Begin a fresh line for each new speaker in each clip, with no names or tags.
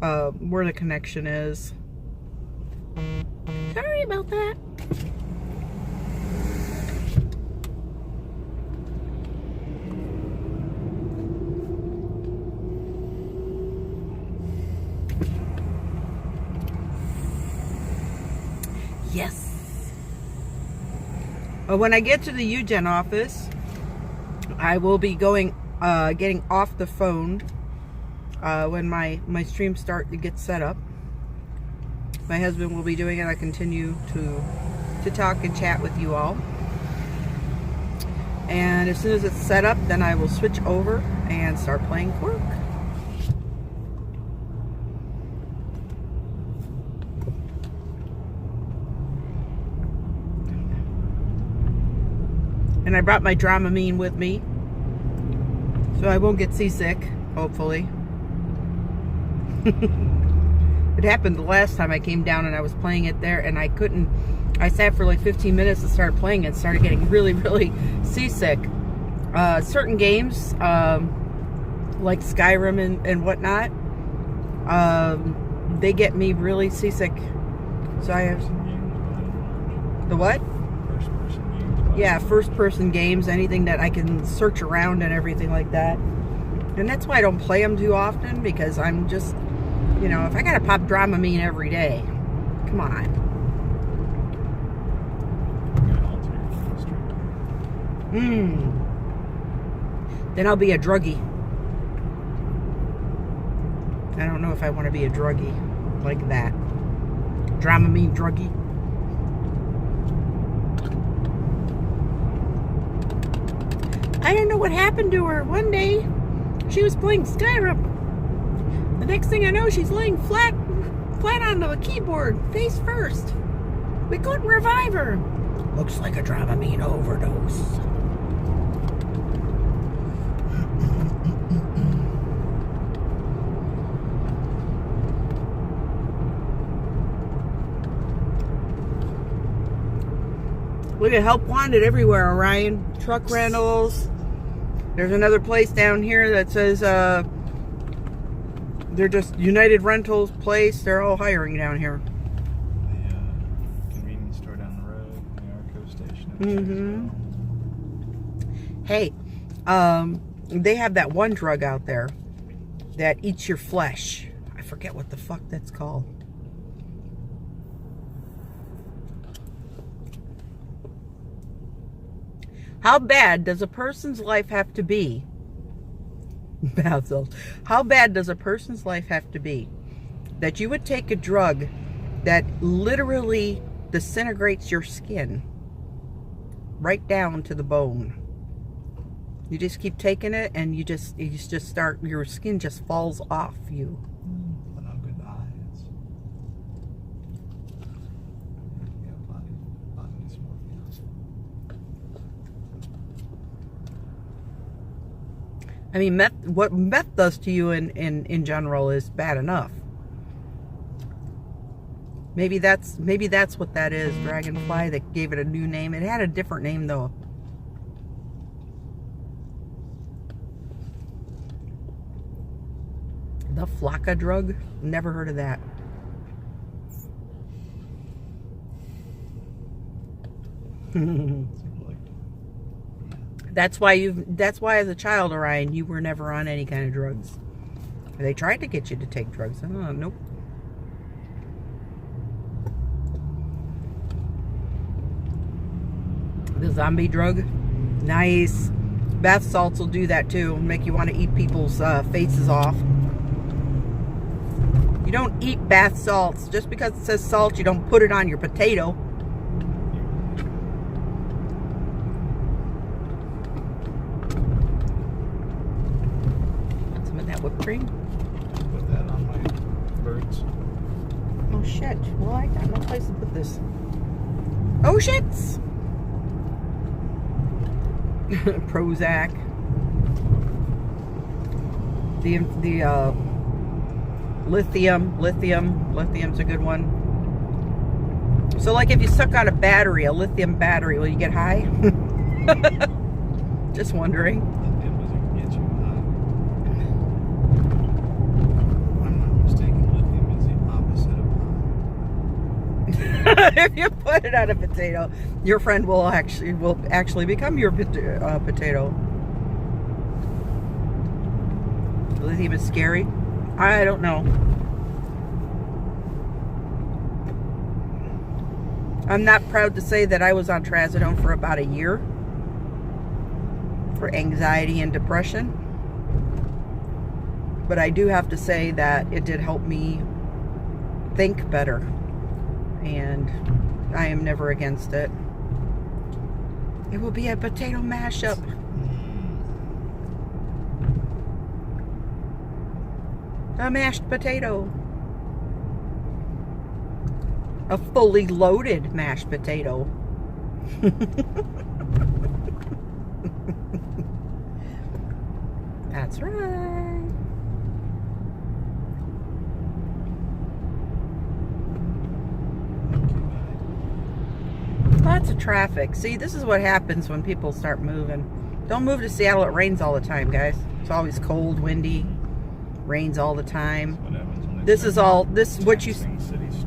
where the connection is. Sorry about that. Yes. When I get to the UGEN office, I will be going, getting off the phone when my streams start to get set up. My husband will be doing it. I continue to talk and chat with you all. And as soon as it's set up, then I will switch over and start playing QUIRK. And I brought my Dramamine with me, so I won't get seasick, hopefully. It happened the last time I came down and I was playing it there, and I couldn't. I sat for like 15 minutes and started playing and started getting really, really seasick. Certain games, like Skyrim and whatnot, they get me really seasick. So I have the what? Yeah, first-person games, anything that I can search around and everything like that. And that's why I don't play them too often, because I'm just, you know, if I gotta pop Dramamine every day, come on. Then I'll be a druggie. I don't know if I want to be a druggie like that. Dramamine druggie. I don't know what happened to her. One day, she was playing Skyrim. The next thing I know, she's laying flat on the keyboard, face first. We couldn't revive her. Looks like a Dramamine overdose. Look at help wanted everywhere, Orion. Truck rentals. There's another place down here that says they're just United Rentals place. They're all hiring down here.
The convenience store down the road, the Arco station.
Hey, they have that one drug out there that eats your flesh. I forget what the fuck that's called. How bad does a person's life have to be? How bad does a person's life have to be that you would take a drug that literally disintegrates your skin right down to the bone? You just keep taking it, and you just start, your skin just falls off you.
But not good eyes. Yeah, body dysmorphia.
I mean, what meth does to you in general is bad enough. Maybe that's what that is, Dragonfly. That gave it a new name. It had a different name though. The Flocka drug? Never heard of that. That's why as a child, Orion, you were never on any kind of drugs. They tried to get you to take drugs. Oh, nope. The zombie drug? Nice. Bath salts will do that too. Make you want to eat people's faces off. You don't eat bath salts. Just because it says salt, you don't put it on your potato. Whipped cream?
Put that on my birds.
Oh shit. Well, I got no place to put this. Oh shits! Prozac. The lithium's a good one. So like if you suck out a lithium battery, will you get high? Just wondering.
Lithium doesn't get you high. I'm not mistaken.
If you put it on a potato, your friend will actually become your potato. Lithium is scary. I don't know. I'm not proud to say that I was on trazodone for about a year for anxiety and depression. But I do have to say that it did help me think better. And I am never against it. It will be a potato mashup. A mashed potato. A fully loaded mashed potato. That's right. Lots of traffic. See, this is what happens when people start moving. Don't move to Seattle. It rains all the time, guys. It's always cold, windy, rains all the time. This is what you
city streets,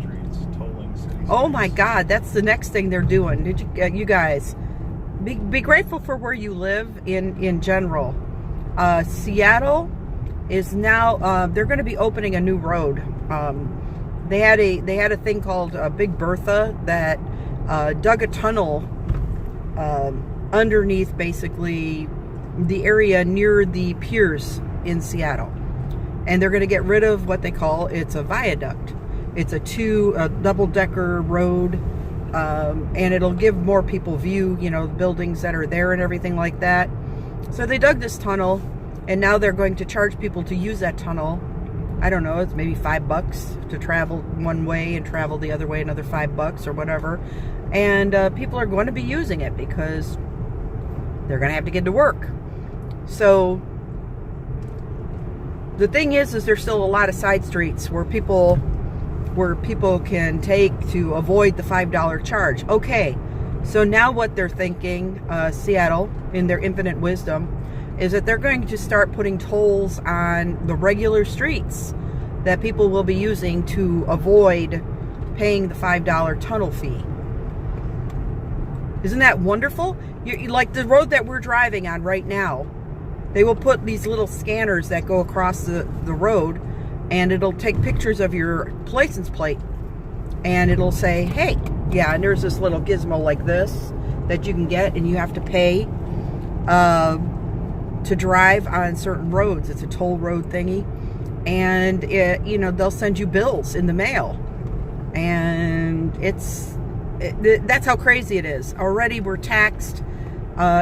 tolling city streets.
Oh my God, that's the next thing they're doing. Did you guys be grateful for where you live in general. Seattle is now they're going to be opening a new road. They had a thing called Big Bertha that dug a tunnel underneath basically the area near the piers in Seattle, and they're going to get rid of what they call it's a viaduct. It's a double-decker road, and it'll give more people view, the buildings that are there and everything like that. So they dug this tunnel, and now they're going to charge people to use that tunnel. I don't know, it's maybe $5 to travel one way and travel the other way another $5 or whatever. And people are going to be using it because they're going to have to get to work. So the thing is there's still a lot of side streets where people can take to avoid the $5 charge. Okay, so now what they're thinking, Seattle, in their infinite wisdom, is that they're going to start putting tolls on the regular streets that people will be using to avoid paying the $5 tunnel fee. Isn't that wonderful? Like the road that we're driving on right now, they will put these little scanners that go across the road, and it'll take pictures of your license plate, and it'll say, hey, yeah, and there's this little gizmo like this that you can get, and you have to pay to drive on certain roads. It's a toll road thingy, and they'll send you bills in the mail, and that's how crazy it is. Already we're taxed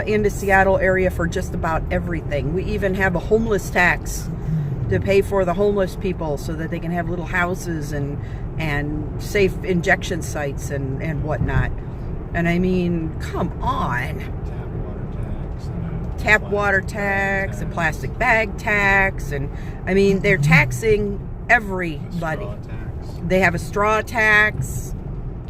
in the Seattle area for just about everything. We even have a homeless tax to pay for the homeless people so that they can have little houses and safe injection sites and whatnot. And I mean, come on. Tap water tax and plastic bag tax, and I mean, they're taxing everybody. They have a straw tax,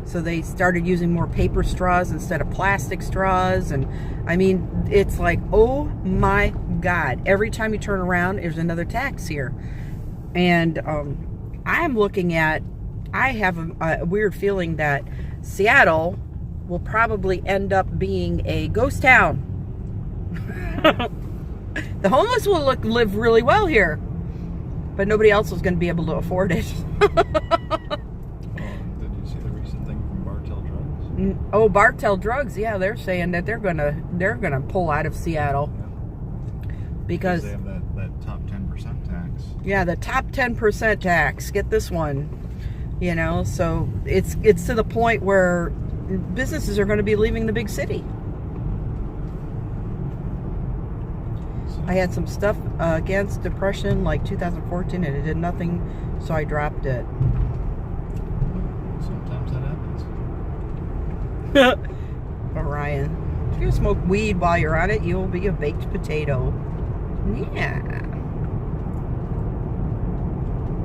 so they started using more paper straws instead of plastic straws, and I mean, it's like, oh my God, every time you turn around there's another tax here. And I have a weird feeling that Seattle will probably end up being a ghost town. The homeless will live really well here, but nobody else is going to be able to afford it.
Did you see the recent thing from Bartell Drugs?
Oh, Bartell Drugs, yeah, they're saying that they're gonna pull out of Seattle because
they have that top 10% tax.
Yeah, the top 10% tax. Get this one, So it's to the point where businesses are going to be leaving the big city. I had some stuff against depression like 2014 and it did nothing, so I dropped it.
Sometimes that happens.
Orion, if you smoke weed while you're on it, you'll be a baked potato. Yeah.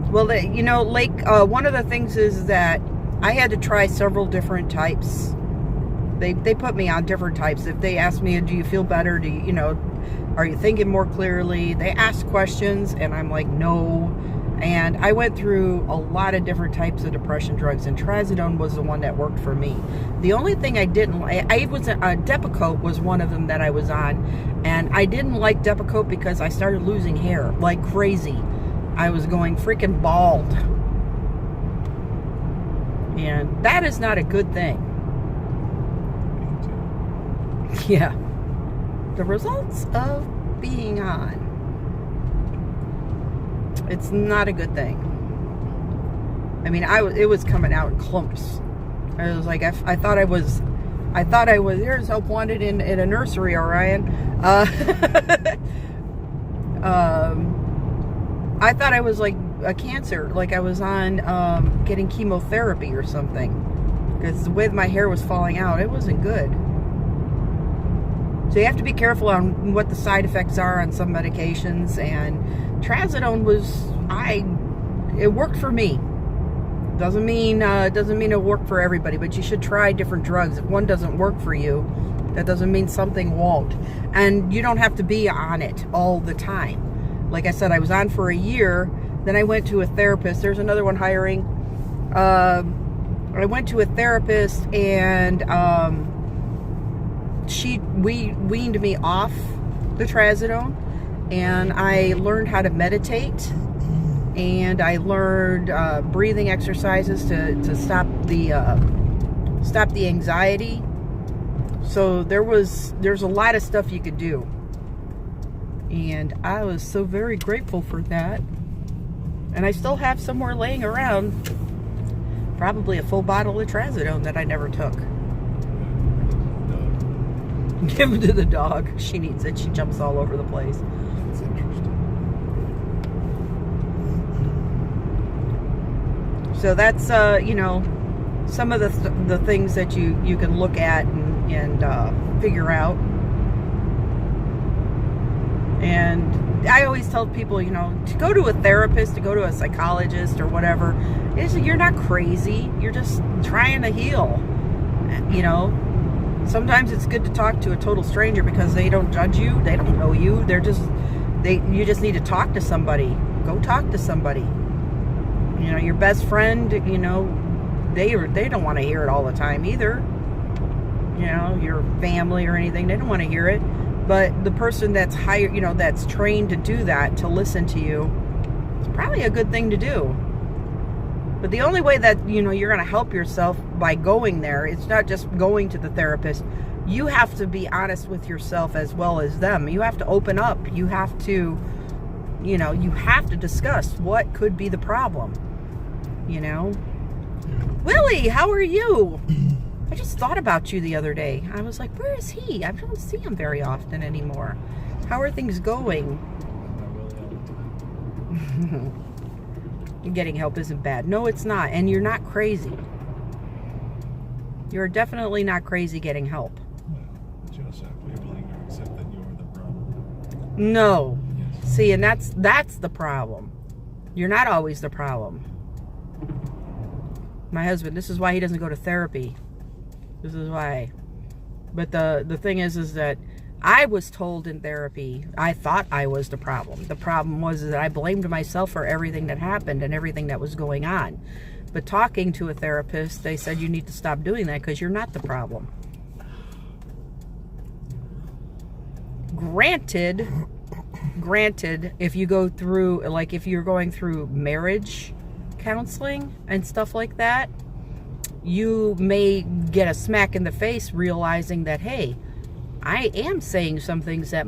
Well, one of the things is that I had to try several different types. They put me on different types. If they ask me, do you feel better? Are you thinking more clearly? They ask questions, and I'm like, no. And I went through a lot of different types of depression drugs, and trazodone was the one that worked for me. The only thing I didn't like, Depakote was one of them that I was on, and I didn't like Depakote because I started losing hair like crazy. I was going freaking bald. And that is not a good thing. Yeah. The results of being on. It's not a good thing. I mean, it was coming out in clumps. I was like, I thought I was, here's help wanted in a nursery, Orion. I thought I was like a cancer, like I was on getting chemotherapy or something, because the way my hair was falling out, it wasn't good. So you have to be careful on what the side effects are on some medications, and trazodone it worked for me. Doesn't mean it worked for everybody, but you should try different drugs. If one doesn't work for you, that doesn't mean something won't. And you don't have to be on it all the time. Like I said, I was on for a year, then I went to a therapist. There's another one hiring. I went to a therapist, and she weaned me off the trazodone, and I learned how to meditate, and I learned breathing exercises to stop the anxiety. So there's a lot of stuff you could do, and I was so very grateful for that. And I still have somewhere laying around probably a full bottle of trazodone that I never took. Give it to the dog. She needs it. She jumps all over the place.
That's interesting.
So that's some of the things that you can look at and figure out. And I always tell people, to go to a therapist, to go to a psychologist or whatever, you're not crazy. You're just trying to heal. Sometimes it's good to talk to a total stranger because they don't judge you. They don't know you. You just need to talk to somebody. Go talk to somebody. Your best friend, they don't want to hear it all the time either. Your family or anything, they don't want to hear it. But the person that's hired, that's trained to do that, to listen to you, it's probably a good thing to do. But the only way that, you're going to help yourself by going there, it's not just going to the therapist. You have to be honest with yourself as well as them. You have to open up. You have to, you have to discuss what could be the problem. Willie, how are you? I just thought about you the other day. I was like, where is he? I don't see him very often anymore. How are things going? Getting help isn't bad. No, it's not. And you're not crazy. You're definitely not crazy getting help.
But you also have to be willing to accept that you're the problem.
No.
Yes.
See, and that's the problem. You're not always the problem. My husband, this is why he doesn't go to therapy. This is why. But the thing is that I was told in therapy, I thought I was the problem. The problem was that I blamed myself for everything that happened and everything that was going on. But talking to a therapist, they said you need to stop doing that because you're not the problem. Granted, if you go through, like if you're going through marriage counseling and stuff like that, you may get a smack in the face realizing that, hey, I am saying some things that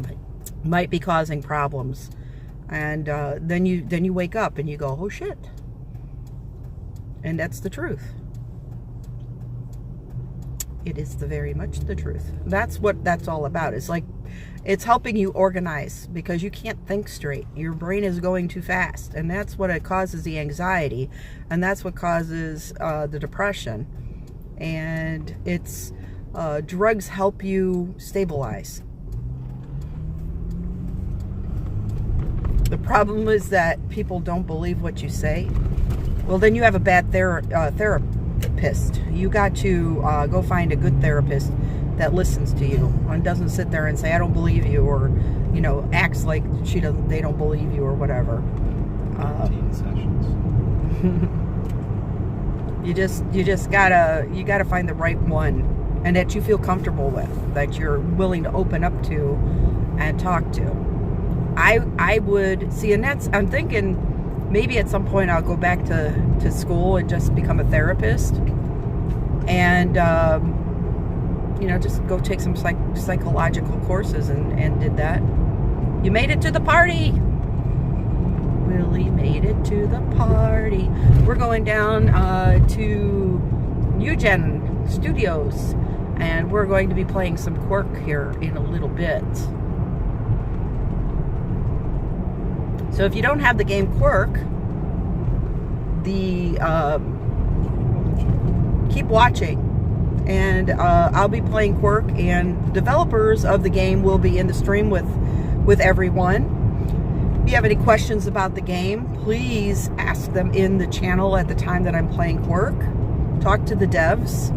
might be causing problems. And then you wake up and you go, oh shit. And that's the truth. It is very much the truth. That's what that's all about. It's like, it's helping you organize because you can't think straight. Your brain is going too fast. And that's what it causes the anxiety. And that's what causes the depression. And it's drugs help you stabilize. The problem is that people don't believe what you say. Well, then you have a bad therapist. You got to go find a good therapist that listens to you and doesn't sit there and say, I don't believe you, or, acts like they don't believe you or whatever.
13 sessions.
You just gotta find the right one, and that you feel comfortable with, that you're willing to open up to and talk to. I would see, and I'm thinking maybe at some point I'll go back to school and just become a therapist, and just go take some psychological courses, and did that. You made it to the party. Willie made it to the party. We're going down to UGEN Studios, and we're going to be playing some QUIRK here in a little bit. So if you don't have the game QUIRK, keep watching. And I'll be playing QUIRK, and the developers of the game will be in the stream with everyone. If you have any questions about the game, please ask them in the channel at the time that I'm playing QUIRK. Talk to the devs.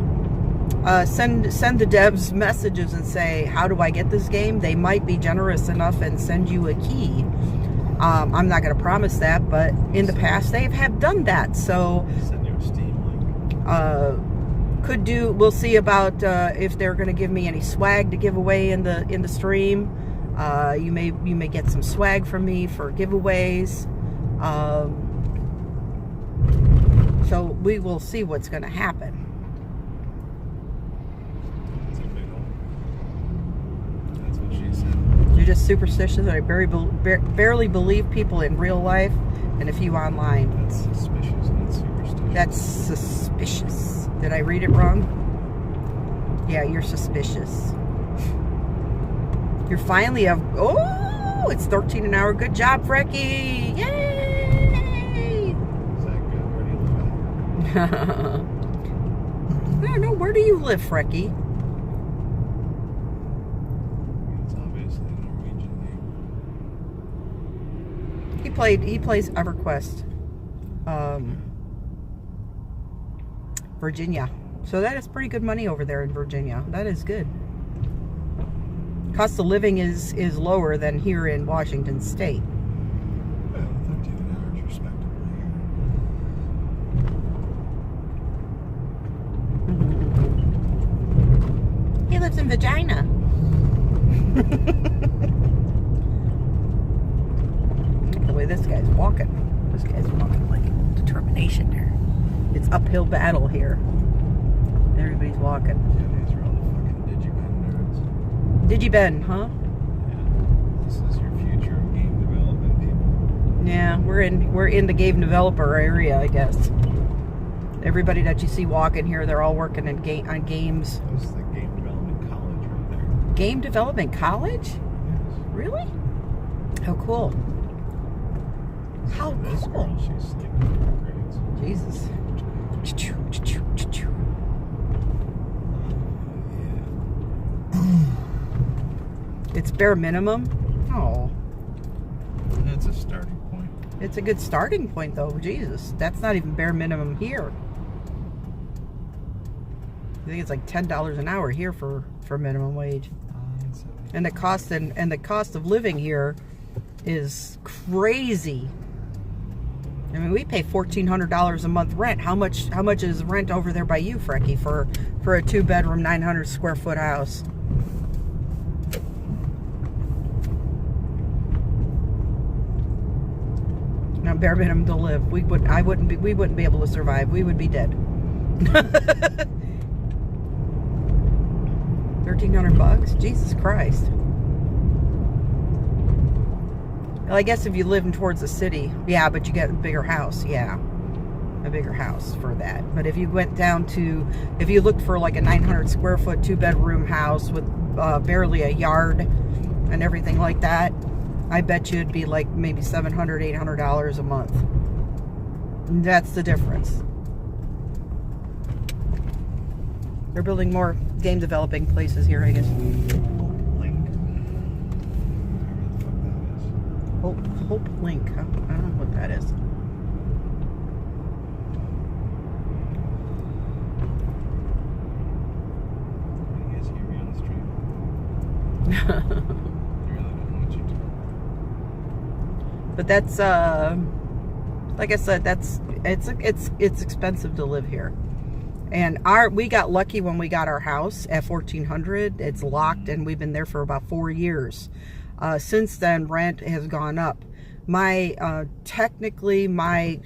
Send the devs messages and say, how do I get this game? They might be generous enough and send you a key. I'm not going to promise that, but in the past they have done that. So
Send you a Steam link.
We'll see about if they're going to give me any swag to give away in the stream. You may get some swag from me for giveaways. So we will see what's going to happen.
That's what she said.
You're just superstitious. I barely believe people in real life, and a few online.
That's suspicious, not superstitious.
That's suspicious. Did I read it wrong? Yeah, you're suspicious. You're finally oh, it's 13 an hour. Good job, Frecky. Yay!
Is that good? Where do you live at?
I don't know. Where do you live, Frecky?
It's obviously a Norwegian name.
He plays EverQuest. Virginia. So that is pretty good money over there in Virginia. That is good. Cost of living is lower than here in Washington State.
Well, 13 an hour is respectable here.
He lives in Vagina. The way this guy's walking. This guy's walking like determination there. It's uphill battle here. Everybody's walking.
Yeah, these are all the fucking Digibend nerds.
Digibend, huh?
Yeah. This is your future of game development people.
Yeah, we're in the game developer area, I guess. Everybody that you see walking here, they're all working on games.
This is the game development college right there.
Game development college?
Yes.
Really? How cool. How
This
cool.
girl, she's sleeping in her grades.
Jesus. It's bare minimum. Oh,
That's a starting point.
it's a good starting point though. Jesus, that's not even bare minimum here. I think it's like $10 an hour here for minimum wage. And the cost and the cost of living here is crazy. I mean, we pay $1,400 a month rent. How much is rent over there by you, Frecky, for a 2-bedroom, 900 square foot house? Now, bare minimum to live. We wouldn't be able to survive. We would be dead. $1,300? Jesus Christ. Well, I guess if you live in towards the city, yeah, but you get a bigger house, yeah. A bigger house for that. But if you went down to, if you looked for like a 900 square foot 2-bedroom house with barely a yard and everything like that, I bet you it'd be like maybe $700, $800 a month. That's the difference. They're building more game developing places here, I guess. Hope Link. I don't know what that is.
You guys hear me on the stream? I really don't want you to.
But that's like I said, it's expensive to live here. And we got lucky when we got our house at 1400. It's locked, and we've been there for about 4 years. Since then, rent has gone up. Technically, my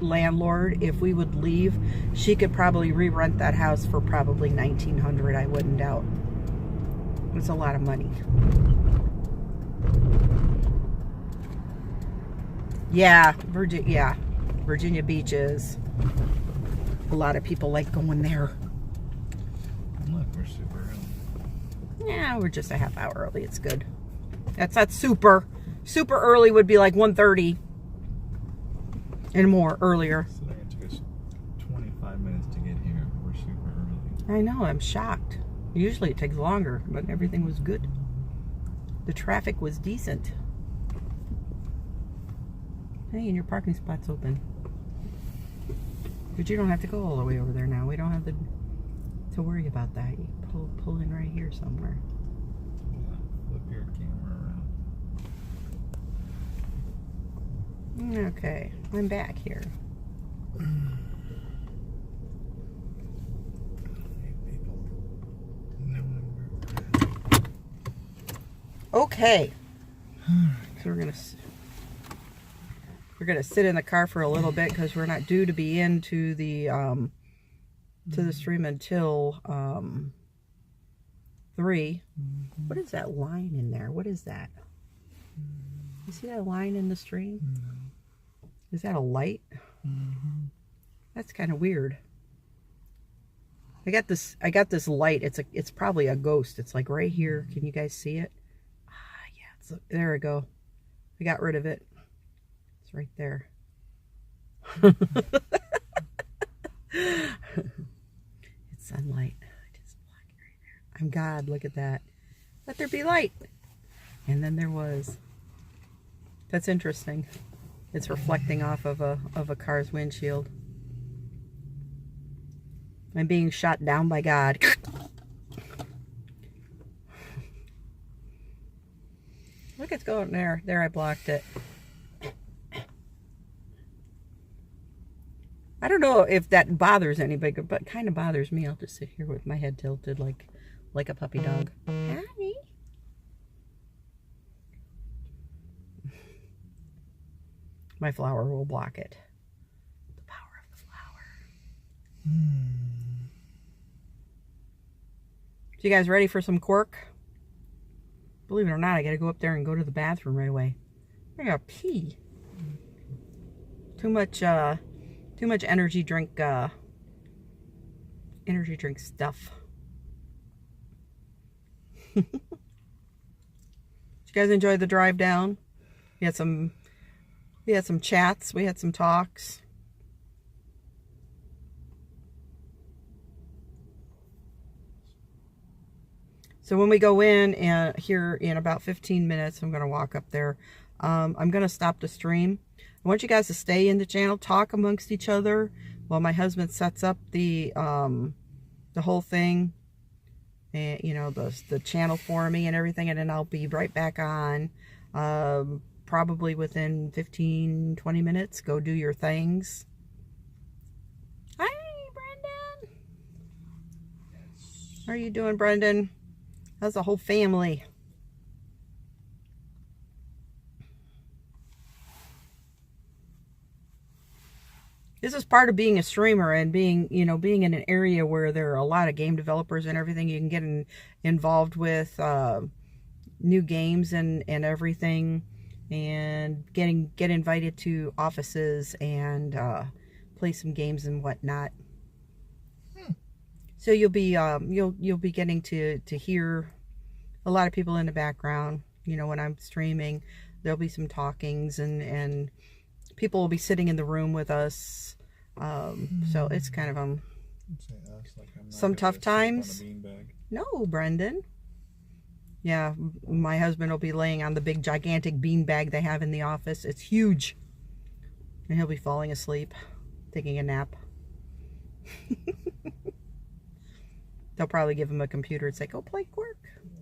landlord, if we would leave, she could probably re-rent that house for probably 1900. I wouldn't doubt. It's a lot of money. Yeah, Virginia Beach is. A lot of people like going there.
Look, we're super early.
Yeah, we're just a half hour early. It's good. That's super. Super early would be like 1:30 and more earlier.
So it took us 25 minutes to get here. We're super early.
I know, I'm shocked. Usually it takes longer, but everything was good. The traffic was decent. Hey, and your parking spot's open. But you don't have to go all the way over there now. We don't have to worry about that. You pull in right here somewhere.
Yeah, flip your camera around.
Okay, I'm back here. Okay. So we're gonna sit in the car for a little bit because we're not due to be into the stream until 3. What is that line in there? What is that? You see that line in the stream? Is that a light? That's kind of weird. I got this light. It's probably a ghost. It's like right here. Can you guys see it? Yeah, there we go. I got rid of it. It's right there. It's sunlight. I just block it right there. I'm God. Look at that. Let there be light. And then there was. That's interesting. It's reflecting off of a car's windshield. I'm being shot down by God. Look, it's going there. There, I blocked it. I don't know if that bothers anybody, but it kind of bothers me. I'll just sit here with my head tilted like a puppy dog. Honey. My flower will block it. The power of the flower. So you guys ready for some QUIRK? Believe it or not, I gotta go up there and go to the bathroom right away. I gotta pee. Too much energy drink stuff. Did you guys enjoy the drive down? We had some chats, we had some talks. So when we go in, and here in about 15 minutes, I'm going to walk up there. I'm going to stop the stream. I want you guys to stay in the channel, talk amongst each other while my husband sets up the whole thing, and the channel for me and everything, and then I'll be right back on. Probably within 15-20 minutes. Go do your things. Hi, Brendan. How are you doing, Brendan? How's the whole family? This is part of being a streamer and being in an area where there are a lot of game developers and everything. You can get involved with new games and everything, and get invited to offices and play some games and whatnot. So you'll be getting to hear a lot of people in the background. When I'm streaming, there'll be some talkings and people will be sitting in the room with us. So it's kind of some tough times. No, Brendan. Yeah, my husband will be laying on the big gigantic beanbag they have in the office. It's huge. And he'll be falling asleep, taking a nap. They'll probably give him a computer and say, go play QUIRK.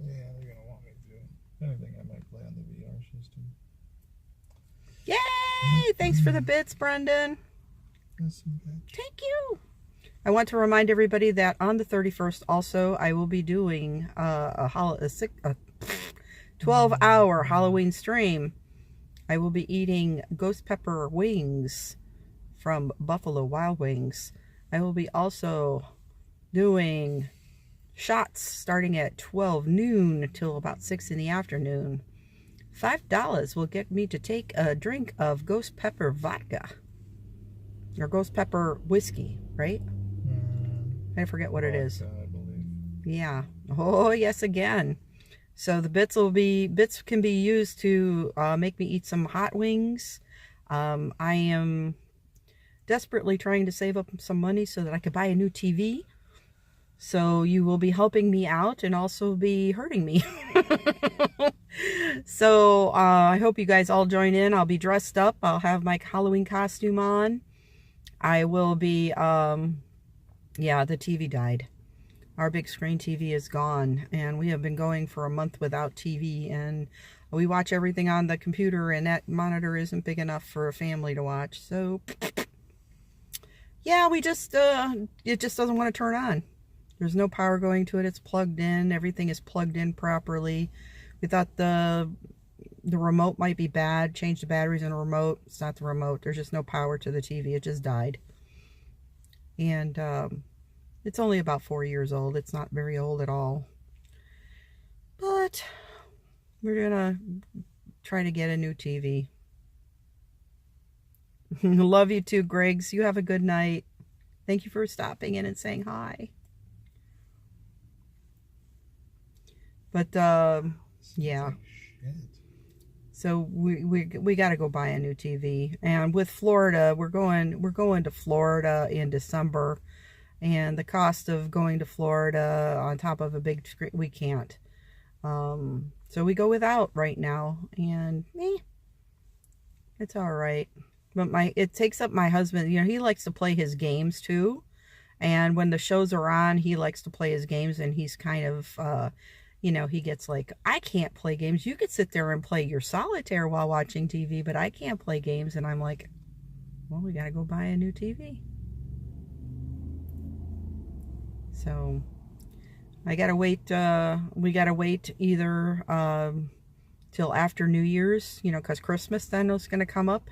Yeah, they're going to want me to. If anything, I might play on the VR system.
Yay! Thanks for the bits, Brendan. Thank you. I want to remind everybody that on the 31st also I will be doing a 12-hour Halloween stream. I will be eating ghost pepper wings from Buffalo Wild Wings. I will be also doing shots starting at 12 noon till about 6 in the afternoon. $5 will get me to take a drink of ghost pepper vodka. Or ghost pepper whiskey, right? I forget what it is.
I believe.
Yeah. Oh, yes, again. So the bits can be used to make me eat some hot wings. I am desperately trying to save up some money so that I could buy a new TV. So you will be helping me out and also be hurting me. So I hope you guys all join in. I'll be dressed up. I'll have my Halloween costume on. I will be, yeah, the TV died. Our big screen TV is gone, and we have been going for a month without TV, and we watch everything on the computer, and that monitor isn't big enough for a family to watch. So, yeah, we just, it just doesn't want to turn on. There's no power going to it. It's plugged in. Everything is plugged in properly. We thought the remote might be bad. Change the batteries in the remote. It's not the remote. There's just no power to the TV. It just died. And it's only about 4 years old. It's not very old at all. But we're going to try to get a new TV. Love you too, Griggs. You have a good night. Thank you for stopping in and saying hi. But, yeah. So we got to go buy a new TV. And with Florida, we're going to Florida in December. And the cost of going to Florida on top of a big screen, we can't. So we go without right now. And it's all right. But it takes up my husband. You know, he likes to play his games too. And when the shows are on, he likes to play his games. And he's kind of, you know, he gets like, I can't play games. You could sit there and play your solitaire while watching TV, but I can't play games. And I'm like, well, we got to go buy a new TV. So I got to wait. We got to wait either till after New Year's, you know, because Christmas then is going to come up,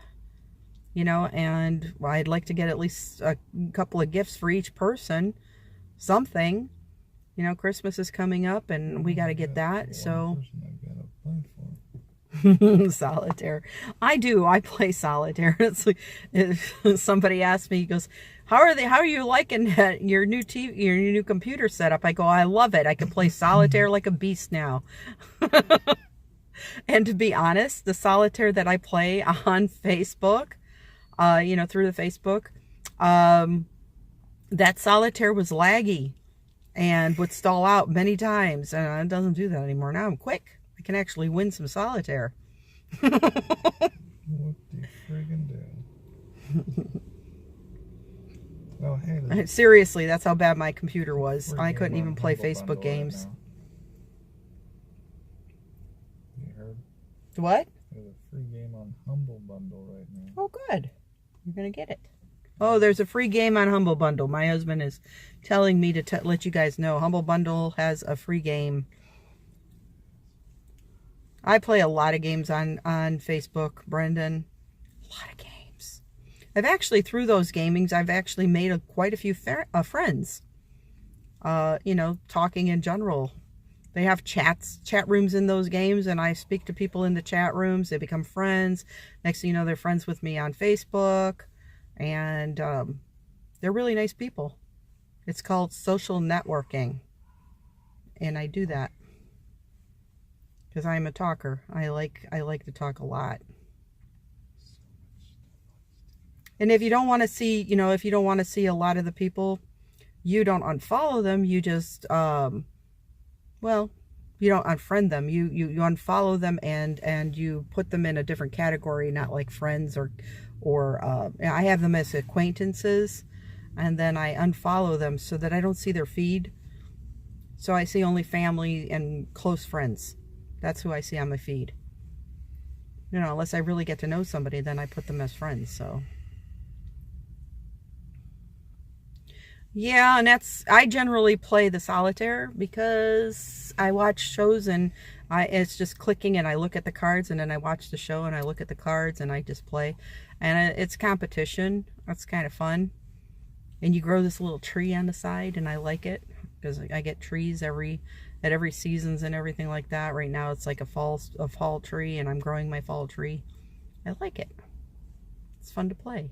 you know, and I'd like to get at least a couple of gifts for each person, something. You know, Christmas is coming up, and we got to get that. So, solitaire. I do. I play solitaire. It's like, somebody asked me, he goes, "How are you liking that, your new TV, your new computer setup?" I go, "I love it. I can play solitaire like a beast now." And to be honest, the solitaire that I play on Facebook, you know, through the Facebook, that solitaire was laggy and would stall out many times, and it doesn't do that anymore. Now I'm quick. I can actually win some solitaire.
What the friggin' do? Oh, hey,
seriously, that's how bad my computer was. I couldn't even play Facebook games.
You heard?
What?
There's a free game on Humble Bundle right now.
Oh, good. You're going to get it. Oh, there's a free game on Humble Bundle. My husband is telling me to let you guys know. Humble Bundle has a free game. I play a lot of games on Facebook, Brendan. A lot of games. I've actually, through those gamings, I've actually made quite a few friends. You know, talking in general. They have chat rooms in those games, and I speak to people in the chat rooms. They become friends. Next thing you know, they're friends with me on Facebook. And they're really nice people. It's called social networking. And I do that because I'm a talker. I like to talk a lot. And if you don't want to see, you know, if you don't want to see a lot of the people, you don't unfollow them. You just, well, you don't unfriend them. You unfollow them and you put them in a different category, not like friends or I have them as acquaintances, and then I unfollow them so that I don't see their feed. So I see only family and close friends. That's who I see on my feed. You know, unless I really get to know somebody, then I put them as friends, so. Yeah, and I generally play the solitaire because I watch shows and it's just clicking and I look at the cards and then I watch the show and I look at the cards and I just play. And it's competition. That's kind of fun. And you grow this little tree on the side and I like it because I get trees at every seasons and everything like that. Right now it's like a fall tree and I'm growing my fall tree. I like it. It's fun to play.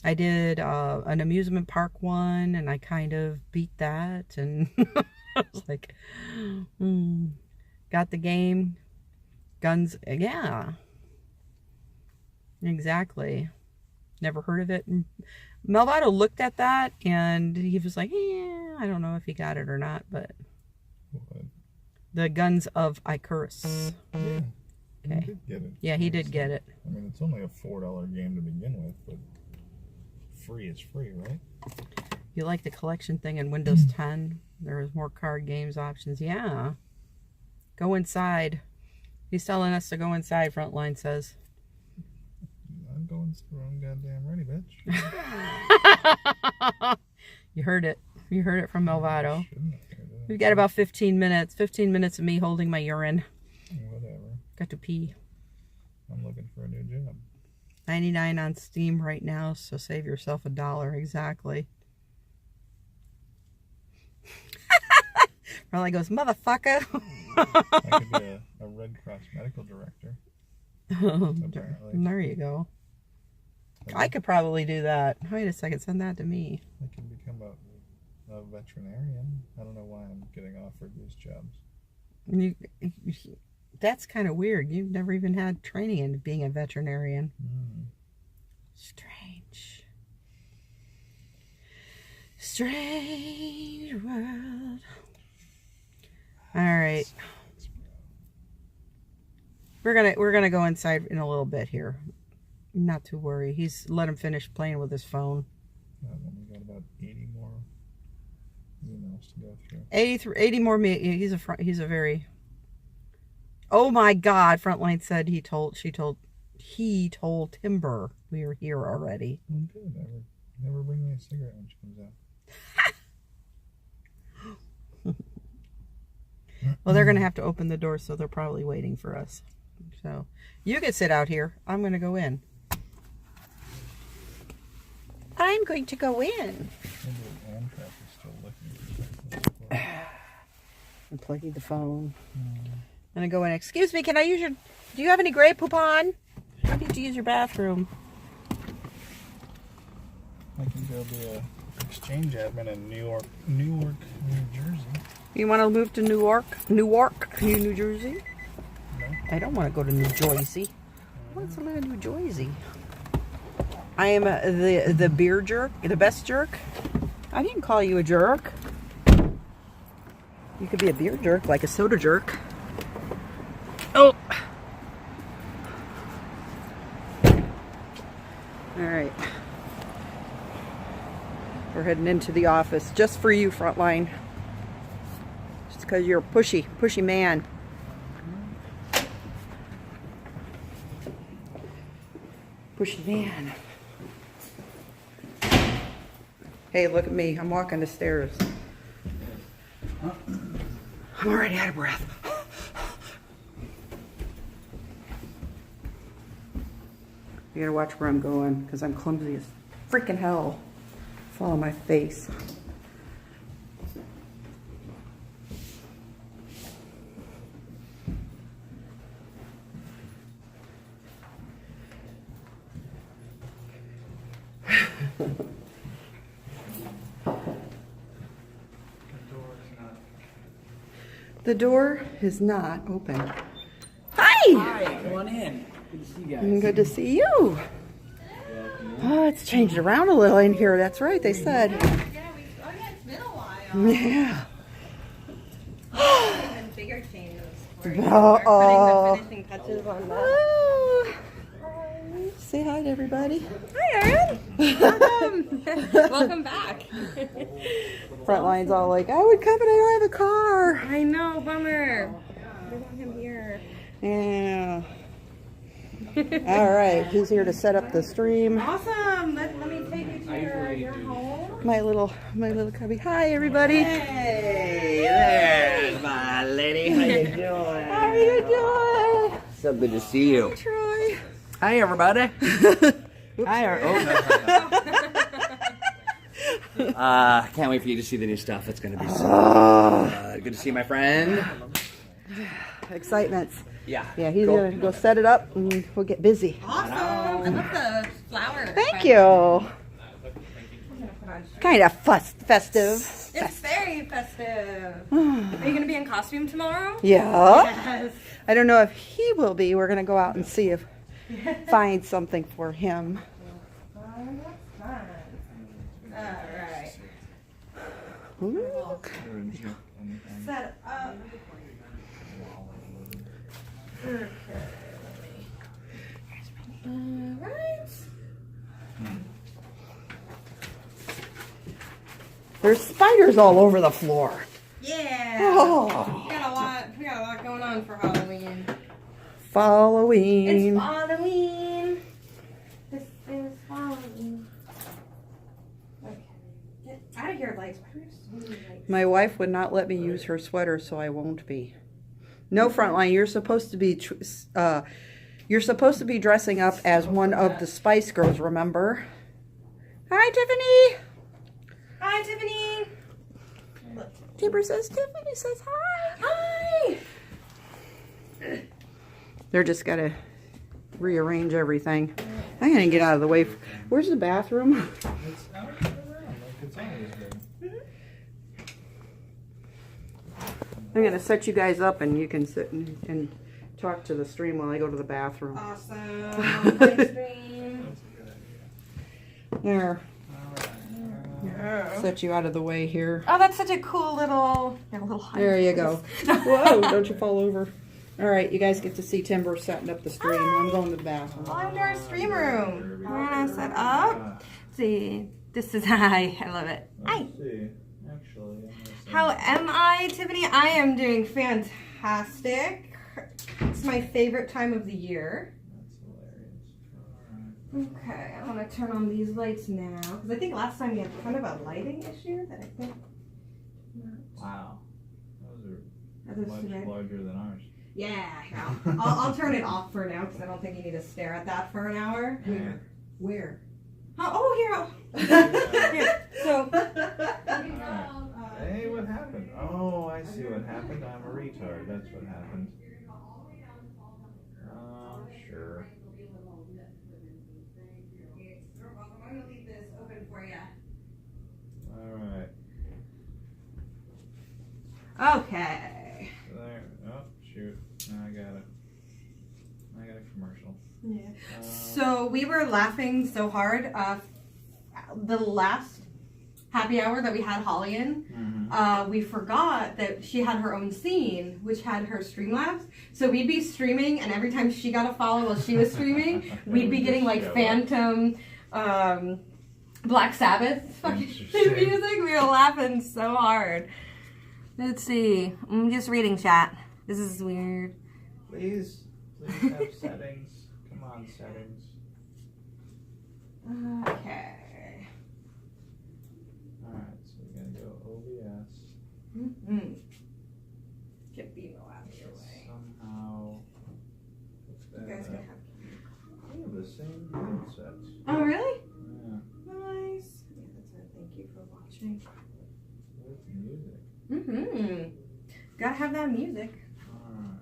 I did an amusement park one, and I kind of beat that, and I was like, got the game. Guns, yeah. Exactly. Never heard of it. And Melvado looked at that, and he was like, yeah, I don't know if he got it or not, but...
What?
The Guns of Icarus.
Yeah.
Okay.
He did get it.
Yeah, he did get it.
I mean, it's only a $4 game to begin with, but... free is free, right?
You like the collection thing in Windows 10? There's more card games options. Yeah. Go inside. He's telling us to go inside, Frontline says.
I'm going strong, goddamn ready, bitch.
You heard it. You heard it from Melvado. We've got about 15 minutes. 15 minutes of me holding my urine.
Whatever.
Got to pee.
I'm looking for a new job.
99 on Steam right now, so save yourself $1. Exactly. Riley goes, motherfucker.
I could be a Red Cross medical director.
There you go. I could probably do that. Wait a second, send that to me.
I can become a veterinarian. I don't know why I'm getting offered these jobs.
That's kind of weird. You've never even had training in being a veterinarian. Strange. Strange world. All right. We're gonna go inside in a little bit here. Not to worry. Let him finish playing with his phone.
We got about 80 more emails to go through.
80 more. He's a very. Oh my God! Frontline said he told Timber we were here already.
I'm good. Never bring me a cigarette when she comes out.
Well, they're gonna have to open the door, so they're probably waiting for us. So you can sit out here. I'm gonna go in. I'm going to go in.
Amtrak is still looking.
I'm plugging the phone. I'm gonna go in. Excuse me, can I use your... Do you have any Grey Poupon? I need to use your bathroom.
I can go be a exchange admin in Newark, New Jersey.
You want to move to Newark, New Jersey?
No.
I don't want to go to New Jersey. I want to live in New Jersey. I am the beer jerk, the best jerk. I didn't call you a jerk. You could be a beer jerk, like a soda jerk. Oh! Alright. We're heading into the office just for you, Frontline. Just because you're a pushy man. Pushy man. Hey, look at me. I'm walking the stairs. I'm already out of breath. You gotta watch where I'm going because I'm clumsy as freaking hell. Fall on my face. The door is not open. Hi!
Hi, come on in. Good to see you guys.
Good to see you. Oh, it's changed around a little in here. That's right, they said.
Yeah, it's been a while.
Yeah.
Even bigger changes. Putting
Oh.
the finishing touches on that.
Oh. Say hi to everybody.
Hi, Erin. Welcome. Welcome back.
Frontline's all like, I would come, but I don't have a car.
I know, bummer. We want him here.
Yeah. All right, he's here to set up the stream.
Awesome. Let me take you to your home.
My little cubby. Hi, everybody.
Hey, there's my lady. How you doing?
How are you doing?
So good to see you.
Troy.
Hi, everybody. Hi, can't wait for you to see the new stuff. It's going to be so good. Good to see my friend.
Excitement.
Yeah.
Yeah, he's
Cool.
gonna go set it up and we'll get busy.
Awesome. I love the flower.
Thank you. Kind of festive.
It's very festive. Are you going to be in costume tomorrow?
Yeah.
Yes.
I don't know if he will be. We're gonna go out and see if find something for him.
Fun. All right.
Ooh.
Set up. Okay. All right.
There's spiders all over the floor.
Yeah.
Oh.
We got a lot going on for Halloween.
Halloween.
It's Halloween. This is Halloween. Okay. Get out of here, lights. Why are there so many lights?
My wife would not let me use her sweater, so I won't be. No, Frontline, you're supposed to be dressing up as one of the Spice Girls, remember? Hi, Tiffany.
Hi, Tiffany.
Tiffany says hi.
Hi.
They're just got to rearrange everything. I'm going to get out of the way. Where's the bathroom?
It's out around, like it's always been.
I'm going to set you guys up and you can sit and talk to the stream while I go to the bathroom.
Awesome. Live stream.
That's a good idea.
There.
Yeah.
Set you out of the way here.
Oh, that's such a cool little high.
There you go. Whoa, don't you fall over. All right, you guys get to see Timber setting up the stream. I'm going to the bathroom.
I'm in our stream room. We're gonna set up. See, this is hi. I love it. Hi.
Let's see. Actually, I'm gonna say-
How am I, Tiffany? I am doing fantastic. It's my favorite time of the year.
That's hilarious.
Okay, I want to turn on these lights now because I think last time we had kind of a lighting issue that I think.
Wow. Those
Are
are
those
much
red?
larger than ours.
Yeah, I'll turn it off for now because I don't think you need to stare at that for an hour.
Where?
Oh, here. Here. So.
Hey, what happened? Oh, I see what happened. I'm a retard. That's what happened. Oh, sure.
I'm gonna leave this open for you.
Alright.
Okay.
There. Oh, shoot. Now I got it. I got a commercial.
Yeah. So we were laughing so hard. The last happy hour that we had Holly in, we forgot that she had her own scene, which had her Streamlabs. So we'd be streaming, and every time she got a follow while she was streaming, we'd be getting like Phantom, Black Sabbath fucking
Interesting.
music. We were laughing so hard. Let's see. I'm just reading chat. This is weird.
Please have settings. Come on, settings.
Okay.
Alright, so we're gonna go OBS.
Mm-hmm. Get BMO out of your way.
Somehow put
You
that
guys
up.
gonna have.
We have the same headsets.
Oh, really?
Yeah,
Nice. Yeah, that's it. Thank you for watching.
with music.
Mm-hmm. Gotta have that music.
Alright.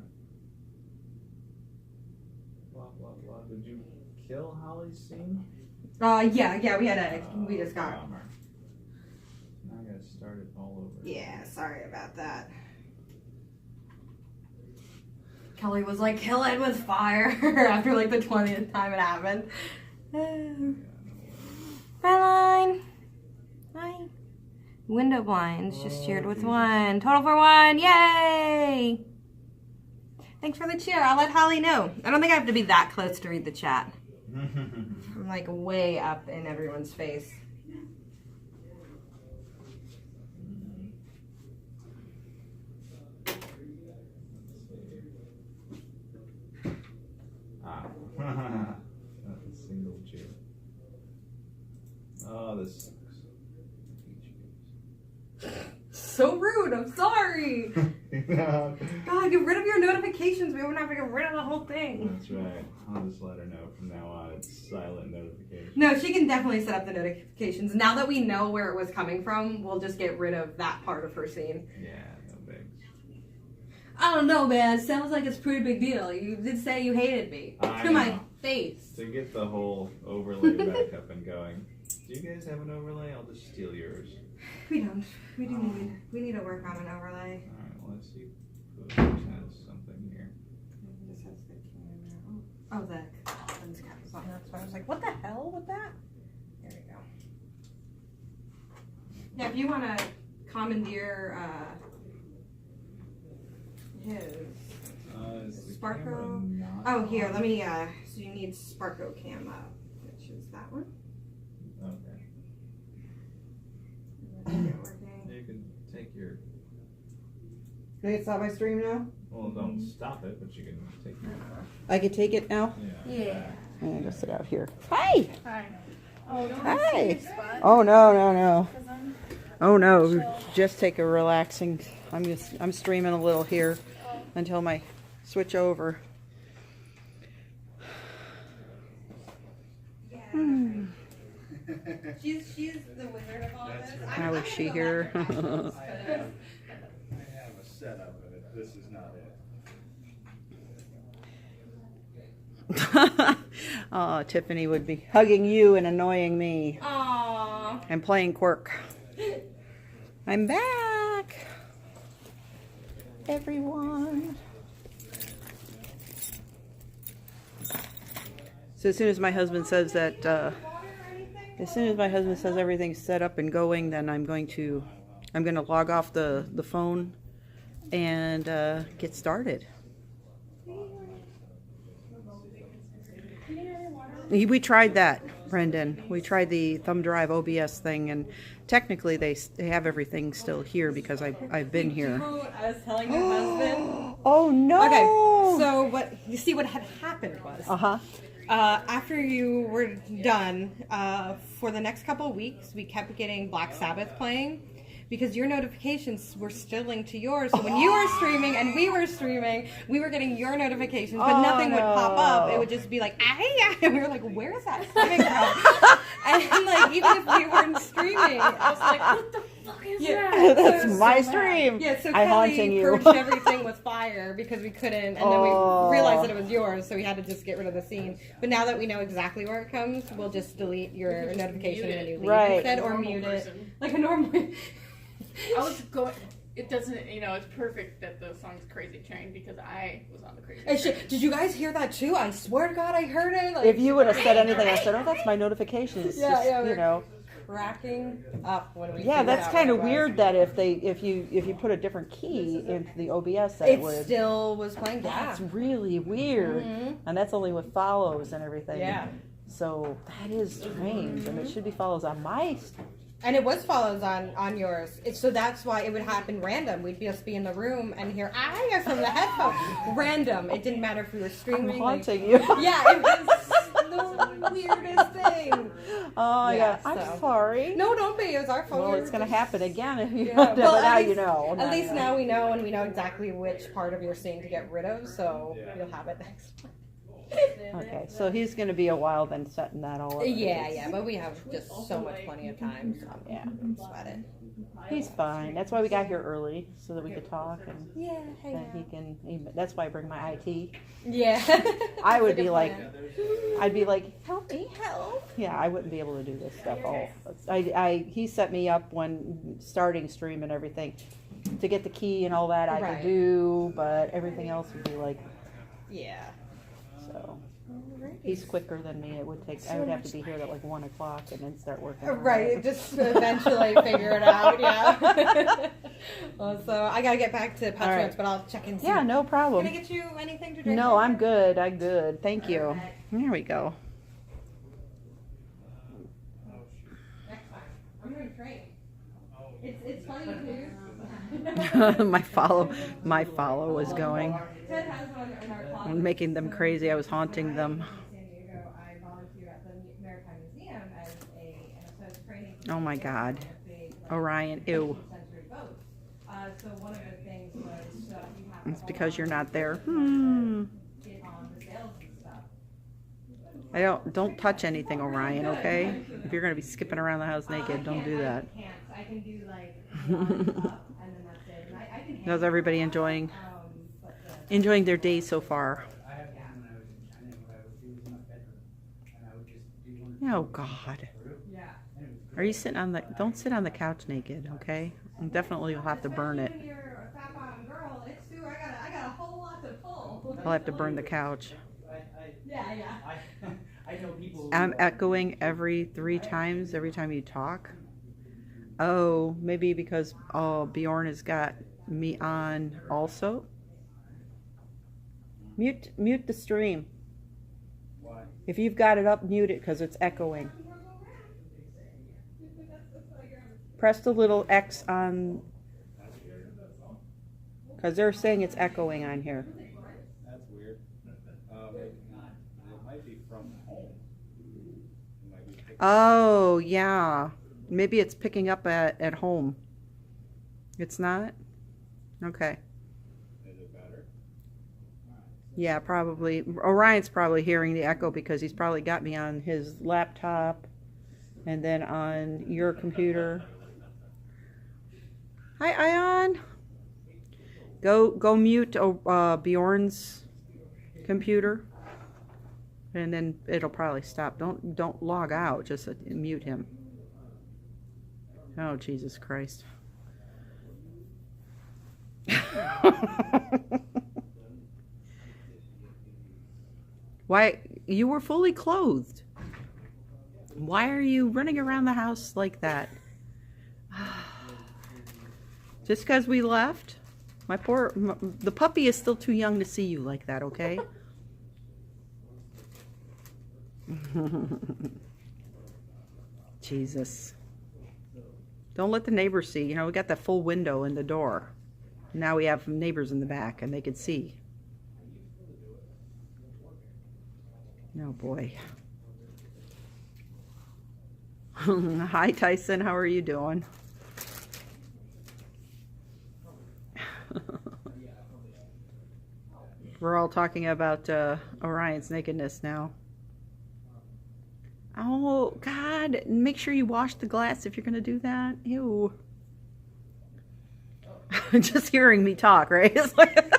Blah blah blah. Did you kill Holly's scene?
Yeah, we just got.
Bummer. Now I gotta start it all over.
Yeah, sorry about that. Kelly was like, kill it with fire after like the 20th time it happened. Line. Hi. Window blinds just cheered with one. Total for one. Yay! Thanks for the cheer. I'll let Holly know. I don't think I have to be that close to read the chat. I'm like way up in everyone's face.
Not a single cheer. Oh, this sucks.
So rude. I'm sorry.
No.
God, get rid of your notifications. We wouldn't have to get rid of the whole thing.
That's right. I'll just let her know from now on it's silent notifications.
No, she can definitely set up the notifications. Now that we know where it was coming from, we'll just get rid of that part of her scene.
Yeah, no big.
I don't know, man. Sounds like it's a pretty big deal. You did say you hated me.
I
To my
know.
face.
To get the whole overlay back up and going. Do you guys have an overlay? I'll just steal yours.
We don't. We need to work on an overlay.
Alright, well, let's see. Who has something here?
This has the camera. Oh, the lens cap is on. That's why I was like, what the hell with that? There we go. Yeah, if you want to commandeer his
Is the
Sparko.
camera not
Oh, here,
on?
let me, so you need Sparko Cam up, which is that one.
Okay.
Working.
You can take your.
Can I stop my stream now?
Well, don't stop it, but you can take your.
I could take it now?
Yeah.
I'm gonna just sit out here. Hi!
Hi. Oh, don't
Hi!
see spot.
Oh no, no, no.
'Cause I'm
Oh no,
chill.
just take a relaxing. I'm streaming a little here until my switch over.
She's the wizard of all this.
How is she here?
I have a setup of it. This is not it.
Oh, Tiffany would be hugging you and annoying me.
Aww.
I'm playing QUIRK. I'm back, everyone. So as soon as my husband says that, as soon as my husband says everything's set up and going, then I'm going to log off the phone and get started. We tried that, Brendan. We tried the thumb drive OBS thing, and technically they have everything still here because I've been here.
I was telling your husband.
Oh no!
Okay, so what you see what had happened was after you were done, for the next couple of weeks, we kept getting Black Sabbath playing because your notifications were still linked to yours. So when you were streaming and we were streaming, we were getting your notifications, but nothing would pop up. It would just be like, ah, and we were like, where is that coming from? And like, even if we weren't streaming, I was like, what the fuck is that?
That's
So
my
mad.
stream.
Yeah, so
I'm
Kelly
haunting you.
purged everything with fire because we couldn't, and then we realized that it was yours, so we had to just get rid of the scene. But now that we know exactly where it comes, we'll just delete your notification when you leave instead, or mute it like a normal.
I was going. It doesn't. You know, it's perfect that the song's "Crazy Train" because I was on the crazy train.
Did you guys hear that too? I swear to God, I heard it. Like,
If you would have said anything, I said, "Oh, that's my notifications."
Yeah,
you know.
cracking up when we.
Yeah,
figured
that's
out
kind
what
of
it was.
weird that if you put a different key into the OBS, that
It
would.
still was playing. Yeah.
That's really weird, and that's only with follows and everything.
Yeah.
So that is strange, and it should be follows on my.
And it was follows on yours. So that's why it would happen random. We'd just be in the room and hear "ah" from the headphone. Random. It didn't matter if we were
I'm
streaming.
haunting you.
Yeah, it was the weirdest thing.
Oh yeah,
Yeah,
I'm
so.
sorry.
No, don't be. It was our fault.
Well, it's gonna happen again if you.
Yeah.
But
Well,
now
at least,
you know.
At least now we know, and we know exactly which part of your scene to get rid of. So you'll have it next time.
Okay, so he's gonna be a while then setting that all up.
Yeah, but we have just so much plenty of time. So
Yeah.
sweat it.
He's fine. That's why we got here early so that we could talk and.
Yeah, hang
That he can. That's why I bring my IT.
Yeah.
I would
That's a
be
good
like,
plan.
I'd be like, help me, help. Yeah, I wouldn't be able to do this stuff. He set me up when starting stream and everything to get the key and all that I
Right.
could do, but everything else would be like,
Yeah.
so. He's quicker than me. It would take. I would have to be here at like 1 o'clock and then start working. on
Right,
it.
just eventually figure it out, yeah. Well, so I gotta get back to Patriots,
right.
but I'll check in soon.
Yeah, no problem.
Can I get you anything to drink?
No, I'm good. I'm good. Thank you.
Alright.
There we go.
Next time. I'm gonna train. It's funny too.
my follow was going.
Ted has one in our closet.
I'm making them crazy. I was haunting them.
Yeah.
Oh my God. Orion, ew.
So one of the things was you have
It's because you're not there.
get on the sales and stuff.
Don't touch anything, Orion, okay? If you're gonna be skipping around the house naked, don't do that.
I can do like one up and then that's it. And I can
How's everybody enjoying their day so far? Oh God. Are you sitting on the, don't sit on the couch naked, okay? And definitely you'll have to burn it.
when you're a fat bottom girl, it's too, I got a whole lot to pull.
I'll have to burn the couch.
Yeah.
I'm echoing every 3 times every time you talk. Oh, maybe because Bjorn has got me on also. Mute the stream. If you've got it up, mute it because it's echoing. Press the little X on, because they're saying it's echoing on here.
That's weird. It might be from home. It might be picking
Oh, yeah. Maybe it's picking up at home. It's not? Okay.
Is it better?
Yeah, probably. Orion's probably hearing the echo because he's probably got me on his laptop and then on your computer. Hi, Ion. Go mute Bjorn's computer, and then it'll probably stop. Don't log out. Just mute him. Oh, Jesus Christ. Why, you were fully clothed. Why are you running around the house like that? Just because we left? The puppy is still too young to see you like that, okay? Jesus. Don't let the neighbors see. You know, we got that full window in the door. Now we have neighbors in the back and they could see. Oh boy. Hi Tyson, how are you doing? We're all talking about Orion's nakedness now. Oh God, make sure you wash the glass if you're gonna do that. Ew. Just hearing me talk, right? It's like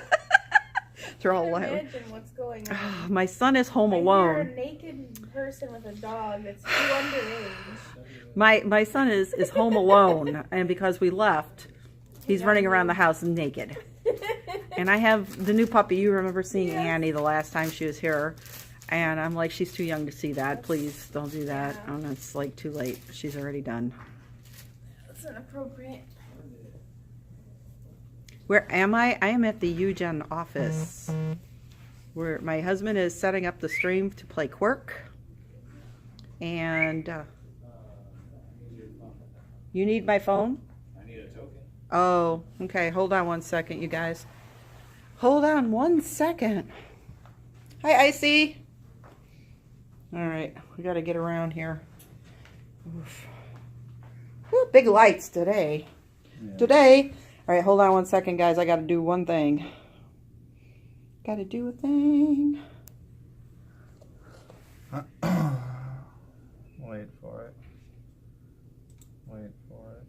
they're all loud.
Imagine what's going on.
My son is home
I
alone.
hear a naked person with a dog that's too underage.
My son is home alone, and because we left, he's running around the house naked. And I have the new puppy. You remember seeing Annie the last time she was here, and I'm like, she's too young to see that. Please don't do that.
Yeah.
And it's like too late. She's already done.
That's inappropriate.
Where am I? I am at the UGEN office, where my husband is setting up the stream to play QUIRK. And you need my phone?
I need a token.
Oh, okay. Hold on 1 second, you guys. Hold on 1 second. Hi, Icy. All right, we got to get around here. Oof. Woo, big lights today.
Yeah.
Today. All right, hold on 1 second, guys. I got to do one thing. Got to do a thing.
Wait for it. Wait for it.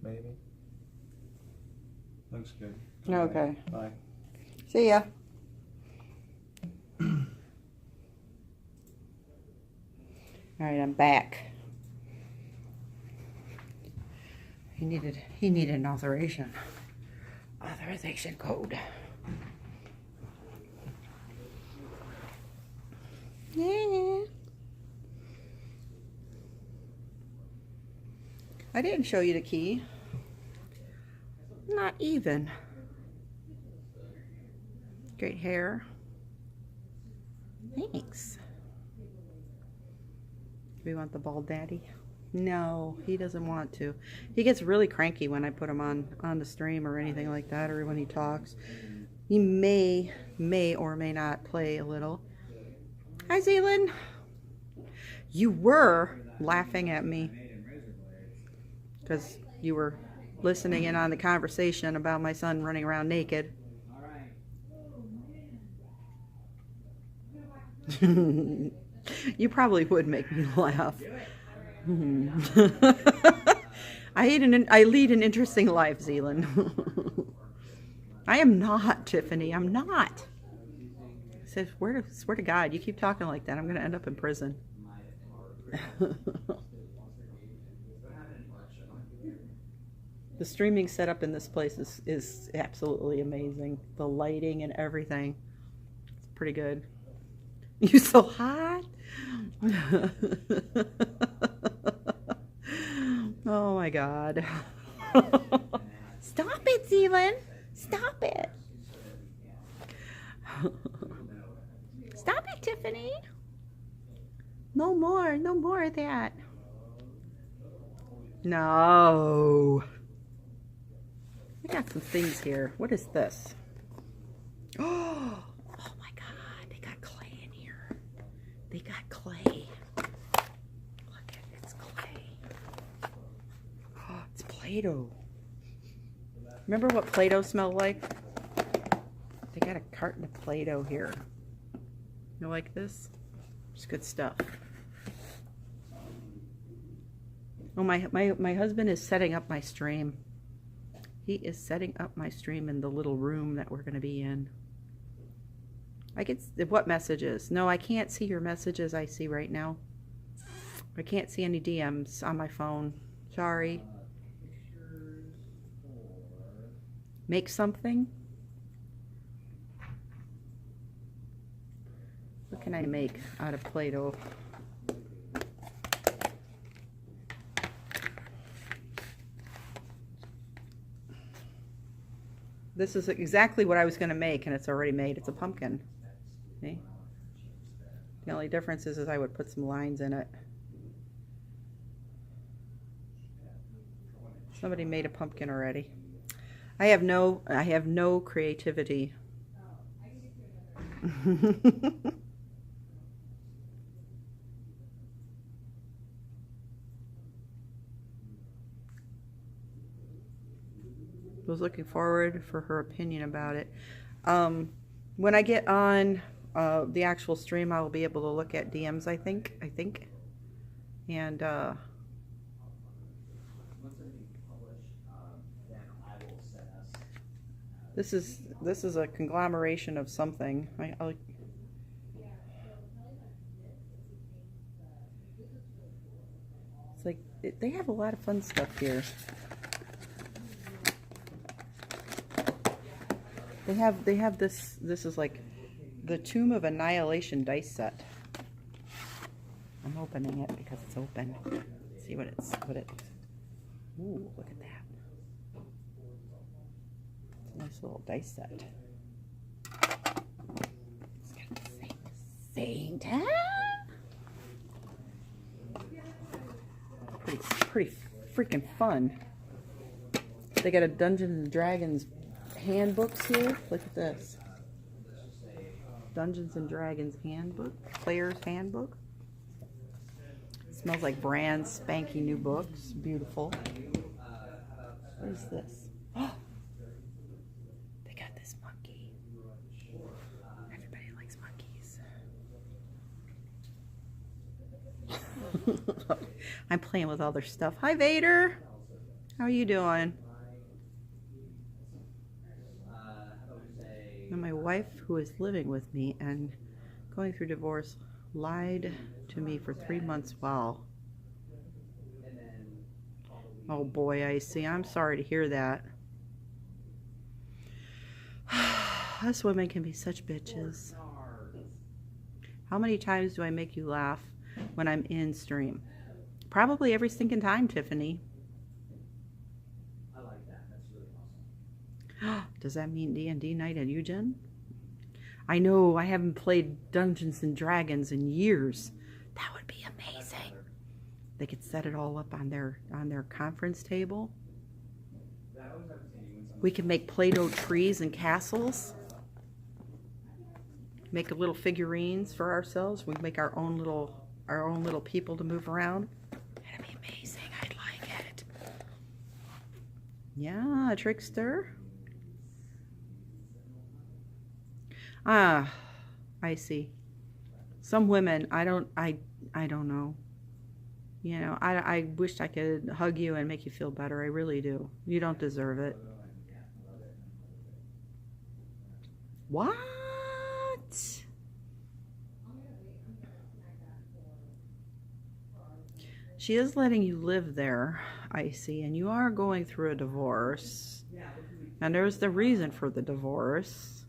Maybe. Looks good.
Okay.
Bye.
See ya. All right, I'm back. He needed an authorization code. Yeah. I didn't show you the key. Not even. Great hair. Thanks. Do we want the bald daddy? No, he doesn't want to. He gets really cranky when I put him on the stream or anything like that, or when he talks. He may or may not play a little. Hi, Zealand. You were laughing at me because you were listening in on the conversation about my son running around naked. You probably would make me laugh. I lead an interesting life, Zealand. I am not, Tiffany. I'm not. I said, swear to God, you keep talking like that, I'm going to end up in prison. The streaming setup in this place is absolutely amazing. The lighting and everything. It's pretty good. You so hot? Oh my God. Stop it, Zealand. Stop it. Stop it, Tiffany. No more of that. No. We got some things here. What is this? Oh my God, they got clay in here. They got clay. Look at it, it's clay. Oh, it's Play-Doh. Remember what Play-Doh smelled like? They got a carton of Play-Doh here. You like this? It's good stuff. Oh, my husband is setting up my stream. He is setting up my stream in the little room that we're going to be in. I get what messages? No, I can't see your messages I see right now. I can't see any DMs on my phone. Sorry. Make something? What can I make out of Play-Doh? This is exactly what I was going to make, and it's already made. It's a pumpkin. See? The only difference is I would put some lines in it. Somebody made a pumpkin already. I have no creativity. Was looking forward for her opinion about it. When I get on the actual stream, I will be able to look at DMs. I think, and this is a conglomeration of something. It's like they have a lot of fun stuff here. They have this is like the Tomb of Annihilation dice set. I'm opening it because it's open. Let's see what it's ooh, look at that. It's a nice little dice set. It's got the same time. Pretty freaking fun. They got a Dungeons and Dragons handbooks here. Look at this. Dungeons and Dragons handbook. Player's handbook. It smells like brand spanking new books. Beautiful. What is this? Oh! They got this monkey. Everybody likes monkeys. I'm playing with all their stuff. Hi, Vader. How are you doing? And my wife, who is living with me and going through divorce, lied to me for 3 months. Wow. Oh boy, I see. I'm sorry to hear that. Us women can be such bitches. How many times do I make you laugh when I'm in stream? Probably every stinking time, Tiffany. Does that mean D&D night at UGEN? I know, I haven't played Dungeons and Dragons in years. That would be amazing. They could set it all up on their conference table. We could make Play-Doh trees and castles. Make little figurines for ourselves. We make our own little people to move around. That'd be amazing. I'd like it. Yeah, trickster. Ah, I see. Some women, I don't know. You know, I wish I could hug you and make you feel better. I really do. You don't deserve it. What? She is letting you live there, I see, and you are going through a divorce. And there's the reason for the divorce.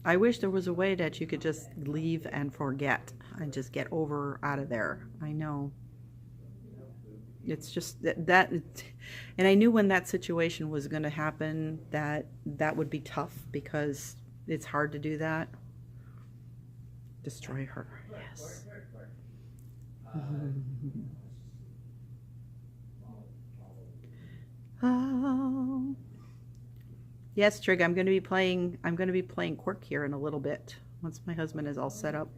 I wish there was a way that you could just leave and forget and just get over out of there. I know. It's just that and I knew when that situation was going to happen that would be tough, because it's hard to do that. Destroy her. Yes. Oh. Yes, Trig, I'm going to be playing QUIRK here in a little bit once my husband is all set up.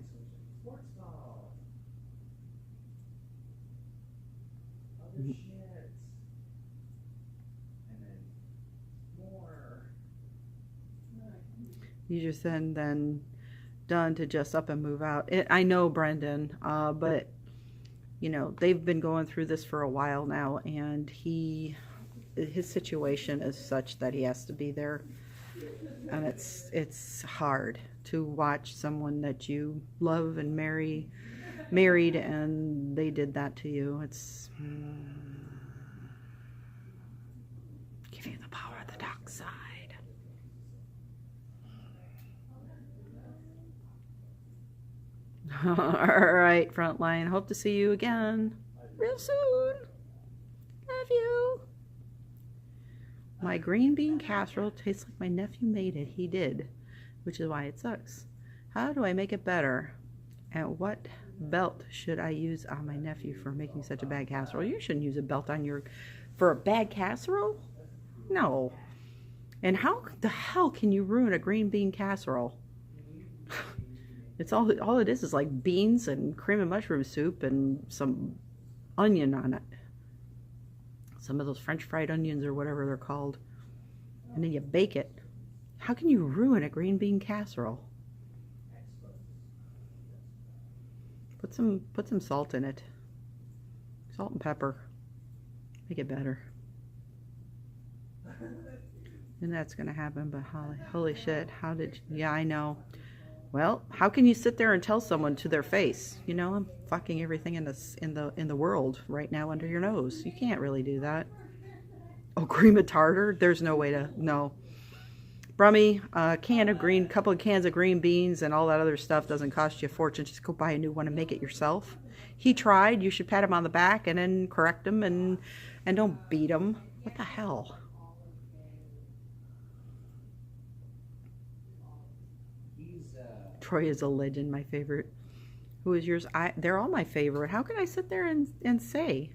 You just then done to just up and move out. I know, Brendan, but you know, they've been going through this for a while now, and his situation is such that he has to be there, and it's hard to watch someone that you love and married, and they did that to you. It's give you the power of the dark side. All right, Frontline. Hope to see you again real soon. Love you. My green bean casserole tastes like my nephew made it. He did, which is why it sucks. How do I make it better? And what belt should I use on my nephew for making such a bad casserole? You shouldn't use a belt on for a bad casserole. No. And how the hell can you ruin a green bean casserole? It's all it is like beans and cream and mushroom soup and some onion on it. Some of those French fried onions or whatever they're called. And then you bake it. How can you ruin a green bean casserole? Put some salt in it. Salt and pepper. Make it better. And that's gonna happen, but holy shit, yeah, I know. Well, how can you sit there and tell someone to their face, you know, I'm fucking everything in the world right now under your nose? You can't really do that. Oh, cream of tartar? There's no way to, no. Brummy, couple of cans of green beans and all that other stuff doesn't cost you a fortune. Just go buy a new one and make it yourself. He tried. You should pat him on the back and then correct him and don't beat him. What the hell? Troy is a legend, my favorite. Who is yours? They're all my favorite. How can I sit there and say?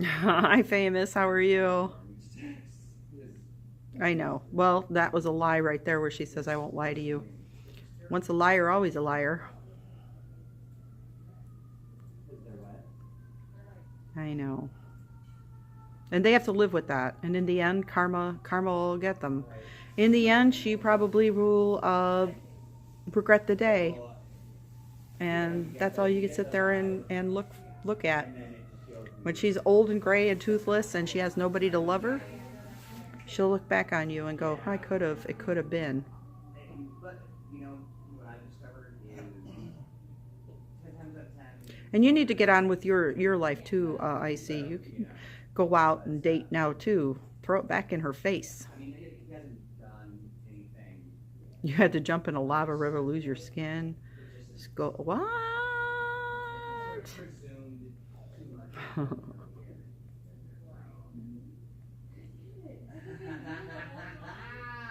Hi, famous. How are you? I know. Well, that was a lie right there where she says, I won't lie to you. Once a liar, always a liar. I know. And they have to live with that. And in the end, karma will get them. In the end, she probably will regret the day. And that's all you can sit there and look at. When she's old and gray and toothless and she has nobody to love her, she'll look back on you and go, it could have been. And you need to get on with your life too, Icy. You can go out and date now too. Throw it back in her face. You had to jump in a lava river, lose your skin. Just go, what?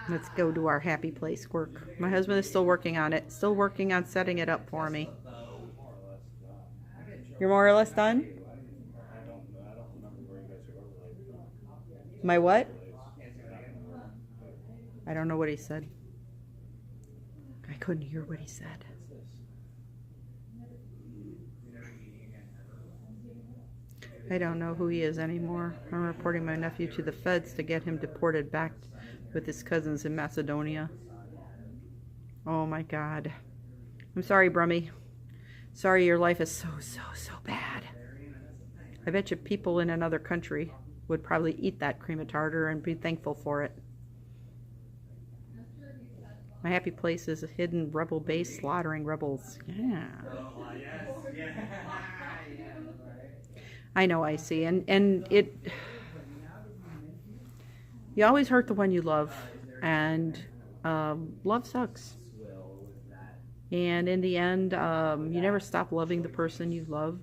Let's go to our happy place, QUIRK. My husband is still working on it. Still working on setting it up for me. You're more or less done? My what? I don't know what he said. couldn't hear what he said. I don't know who he is anymore. I'm reporting my nephew to the feds to get him deported back with his cousins in Macedonia. Oh my God. I'm sorry, Brummy. Sorry your life is so bad. I bet you people in another country would probably eat that cream of tartar and be thankful for it. My happy place is a hidden rebel base slaughtering rebels. Yeah. I know, I see. And it... You always hurt the one you love. And love sucks. And in the end, you never stop loving the person you love.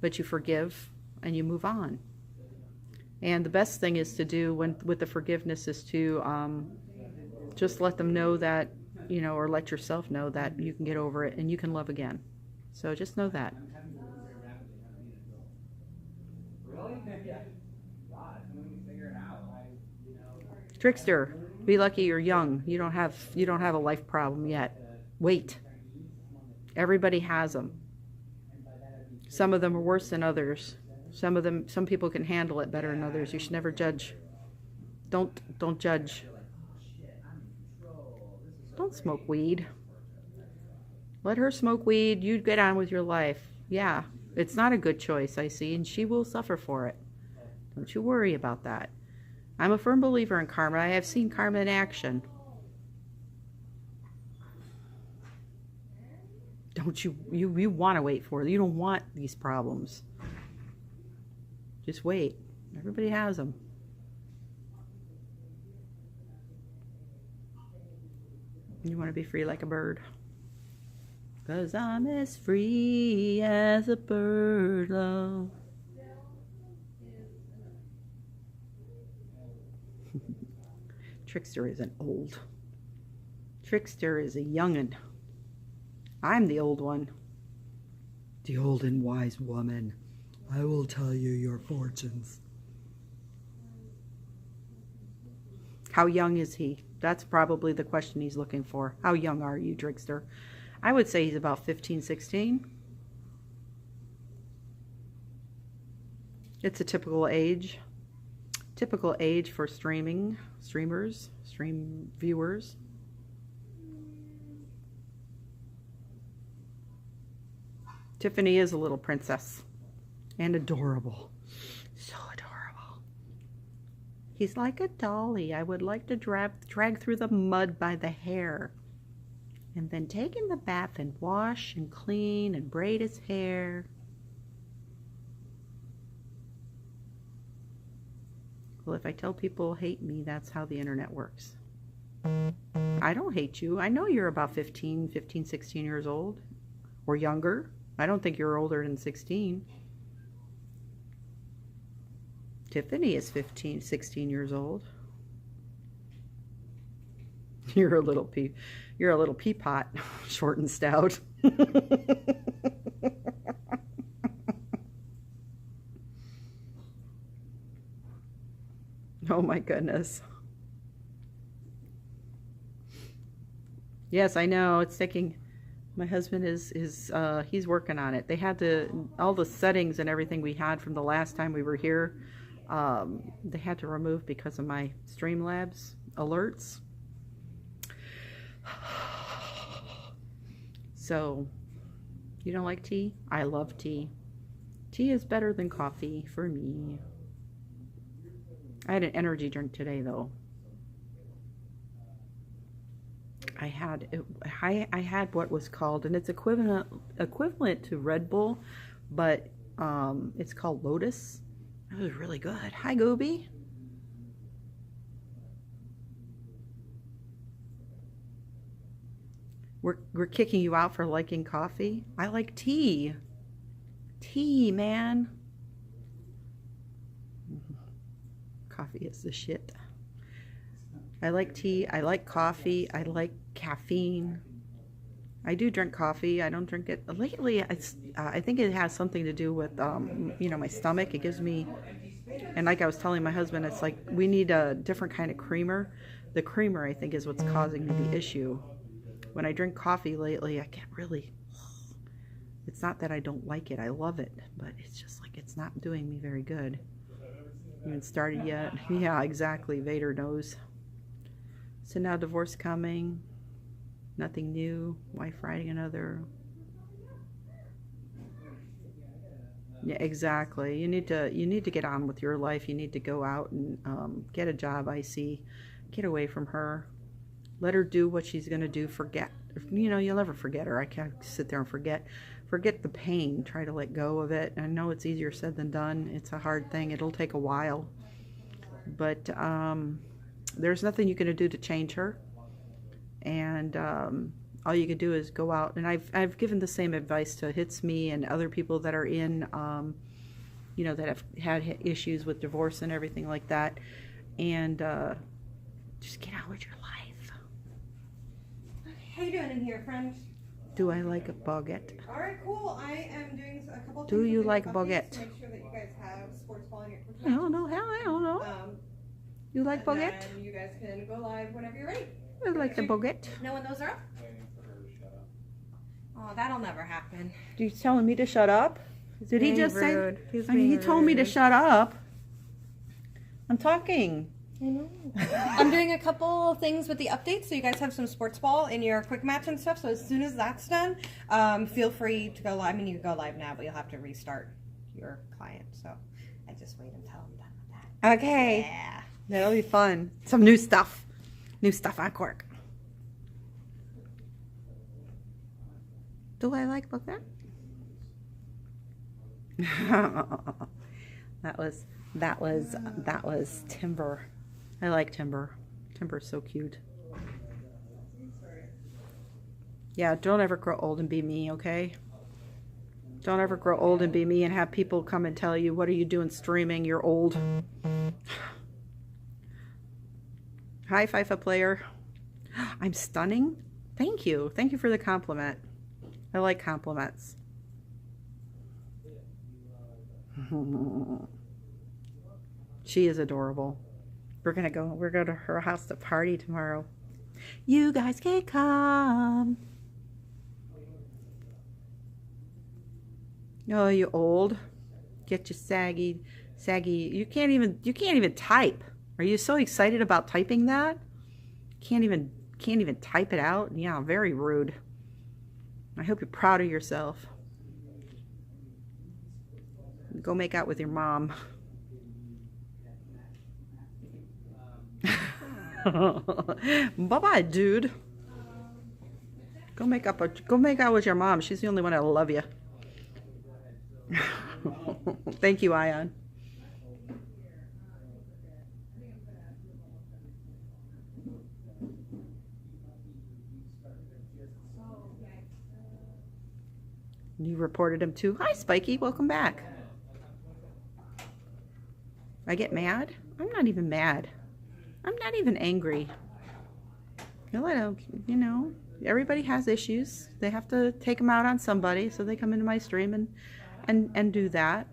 But you forgive and you move on. And the best thing is to do with the forgiveness is to just let them know that, you know, or let yourself know that you can get over it and you can love again. So just know that. Trickster, be lucky you're young. You don't have a life problem yet. Wait. Everybody has them. Some of them are worse than others. Some people can handle it better than others. You should never judge. Don't judge. Don't smoke weed. Let her smoke weed. You get on with your life. Yeah, it's not a good choice, I see, and she will suffer for it. Don't you worry about that. I'm a firm believer in karma. I have seen karma in action. Don't you want to wait for it. You don't want these problems. Just wait. Everybody has them. You want to be free like a bird. 'Cause I'm as free as a bird, love. Trickster isn't old. Trickster is a young'un. I'm the old one. The old and wise woman. I will tell you your fortunes. How young is he? That's probably the question he's looking for. How young are you, Trickster? I would say he's about 15, 16. It's a typical age. Typical age for streamers, stream viewers. Tiffany is a little princess and adorable. So adorable. He's like a dolly. I would like to drag through the mud by the hair and then take in the bath and wash and clean and braid his hair. Well, if I tell people hate me, that's how the internet works. I don't hate you. I know you're about 15, 16 years old or younger. I don't think you're older than 16. Tiffany is 15, 16 years old. You're a little peapot, short and stout. Oh my goodness. Yes, I know. It's taking... My husband he's working on it. They had all the settings and everything we had from the last time we were here, they had to remove because of my Streamlabs alerts. So, you don't like tea? I love tea. Tea is better than coffee for me. I had an energy drink today though. I had what was called, and it's equivalent to Red Bull, but it's called Lotus. It was really good. Hi, Gooby. We're kicking you out for liking coffee. I like tea. Tea, man. Coffee is the shit. I like tea. I like coffee. I like caffeine. I do drink coffee. I don't drink it lately. I think it has something to do with you know, my stomach. It gives me, and like I was telling my husband, it's like we need a different kind of creamer. The creamer, I think, is what's causing me the issue. When I drink coffee lately, I get really, it's not that I don't like it, I love it, but it's just like it's not doing me very good. You haven't started yet? Yeah, exactly, Vader knows. So now divorce coming, nothing new, wife writing another. Yeah, exactly. You need to get on with your life. You need to go out and get a job. I see. Get away from her. Let her do what she's gonna do. Forget. You know, you'll never forget her. I can't sit there and forget the pain. Try to let go of it. I know it's easier said than done. It's a hard thing. It'll take a while. But there's nothing you can do to change her. And all you can do is go out, and I've given the same advice to Hits Me and other people that are in, you know, that have had issues with divorce and everything like that, and just get on with your life.
How you doing in here, friend?
Do I like a baguette?
All right, cool. I am doing a couple.
Do you like baguette?
To make sure that you guys have sports ball in your
I don't know. Hell, I don't know. You like baguette?
And you guys can go live whenever you're ready.
I like the baguette.
Know when those are up?
Waiting for her to shut up.
Oh, that'll never happen.
You telling me to shut up? Did he just
rude.
say?
He's
I mean, he
being
told me to
rude.
shut up. I'm talking.
I know. I'm doing a couple of things with the updates, so you guys have some sports ball in your quick match and stuff. So as soon as that's done, feel free to go live. I mean, you can go live now, but you'll have to restart your client. So I just wait until I'm done with that.
Okay.
Yeah.
That'll be fun. Some new stuff. New stuff on QUIRK. Do I like baguette? that was Timber. I like Timber. Timber's so cute. Yeah, don't ever grow old and be me, okay? Don't ever grow old and be me and have people come and tell you, what are you doing streaming? You're old. Hi, FIFA player. I'm stunning. Thank you. Thank you for the compliment. I like compliments. She is adorable. We're going to her house to party tomorrow. You guys can come. Oh, you old. Get your saggy. You can't even type. Are you so excited about typing that? Can't even type it out? Yeah, very rude. I hope you're proud of yourself. Go make out with your mom. Bye-bye, dude. Go make out with your mom. She's the only one that'll love you. Thank you, Ion. You reported him too. Hi, Spiky. Welcome back. I get mad? I'm not even mad. I'm not even angry. You know, everybody has issues. They have to take them out on somebody, so they come into my stream and do that.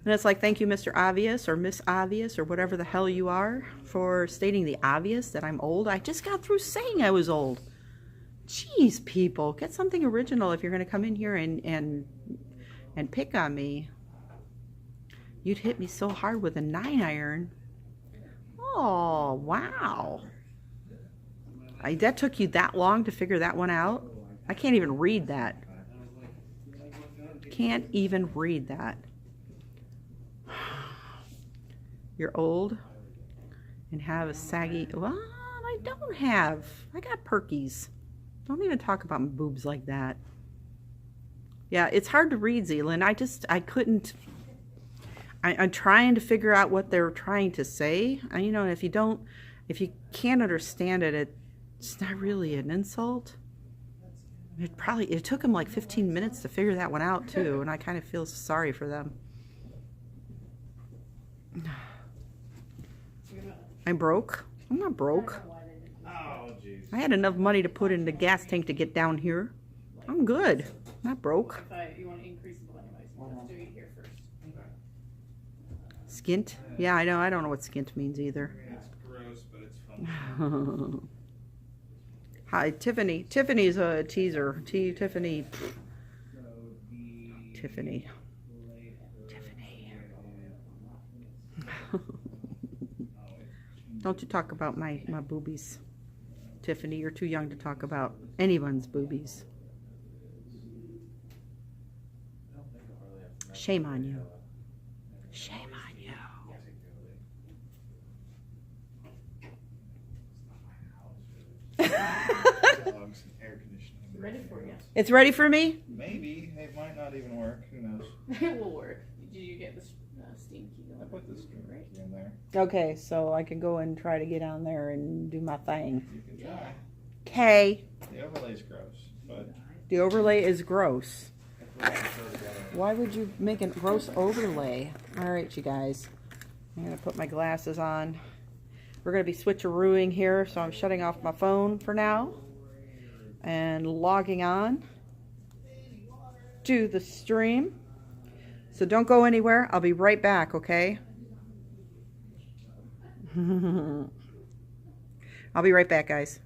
And it's like, thank you, Mr. Obvious or Miss Obvious or whatever the hell you are for stating the obvious that I'm old. I just got through saying I was old. Jeez, people, get something original if you're going to come in here and pick on me. You'd hit me so hard with a 9-iron. Oh, wow. That took you that long to figure that one out? I can't even read that. Can't even read that. You're old and have a saggy... Well, I don't have. I got perkies. Don't even talk about my boobs like that. Yeah, it's hard to read, Zealand. I couldn't... I'm trying to figure out what they're trying to say. You know, if you can't understand it, it's not really an insult. It took them like 15 minutes to figure that one out too, and I kind of feel sorry for them. I'm broke. I'm not broke.
Oh, jeez.
I had enough money to put in the gas tank to get down here. I'm good. Not broke.
You want to increase the anyways, let's do it here first.
Okay.
Skint? Yeah, I know. I don't know what skint means either.
It's gross, but it's fun.
Hi, Tiffany. Tiffany's a teaser. Tiffany. Tiffany. Tiffany. Don't you talk about my boobies. Tiffany, you're too young to talk about anyone's boobies. Shame on you. Shame on you.
Dogs and air conditioning.
Ready for you.
It's ready for me?
Maybe. It might not even work. Who knows?
It will work. Did you get the steam key
I
going?
put the steam key in there.
Okay, so I can go and try to get on there and do my thing.
You can try.
Okay.
The overlay's gross, but
The overlay is gross.
if we can throw together.
Why would you make a gross overlay? All right, you guys. I'm going to put my glasses on. We're going to be switcherooing here, so I'm shutting off my phone for now and logging on to the stream. So don't go anywhere. I'll be right back, okay? I'll be right back, guys.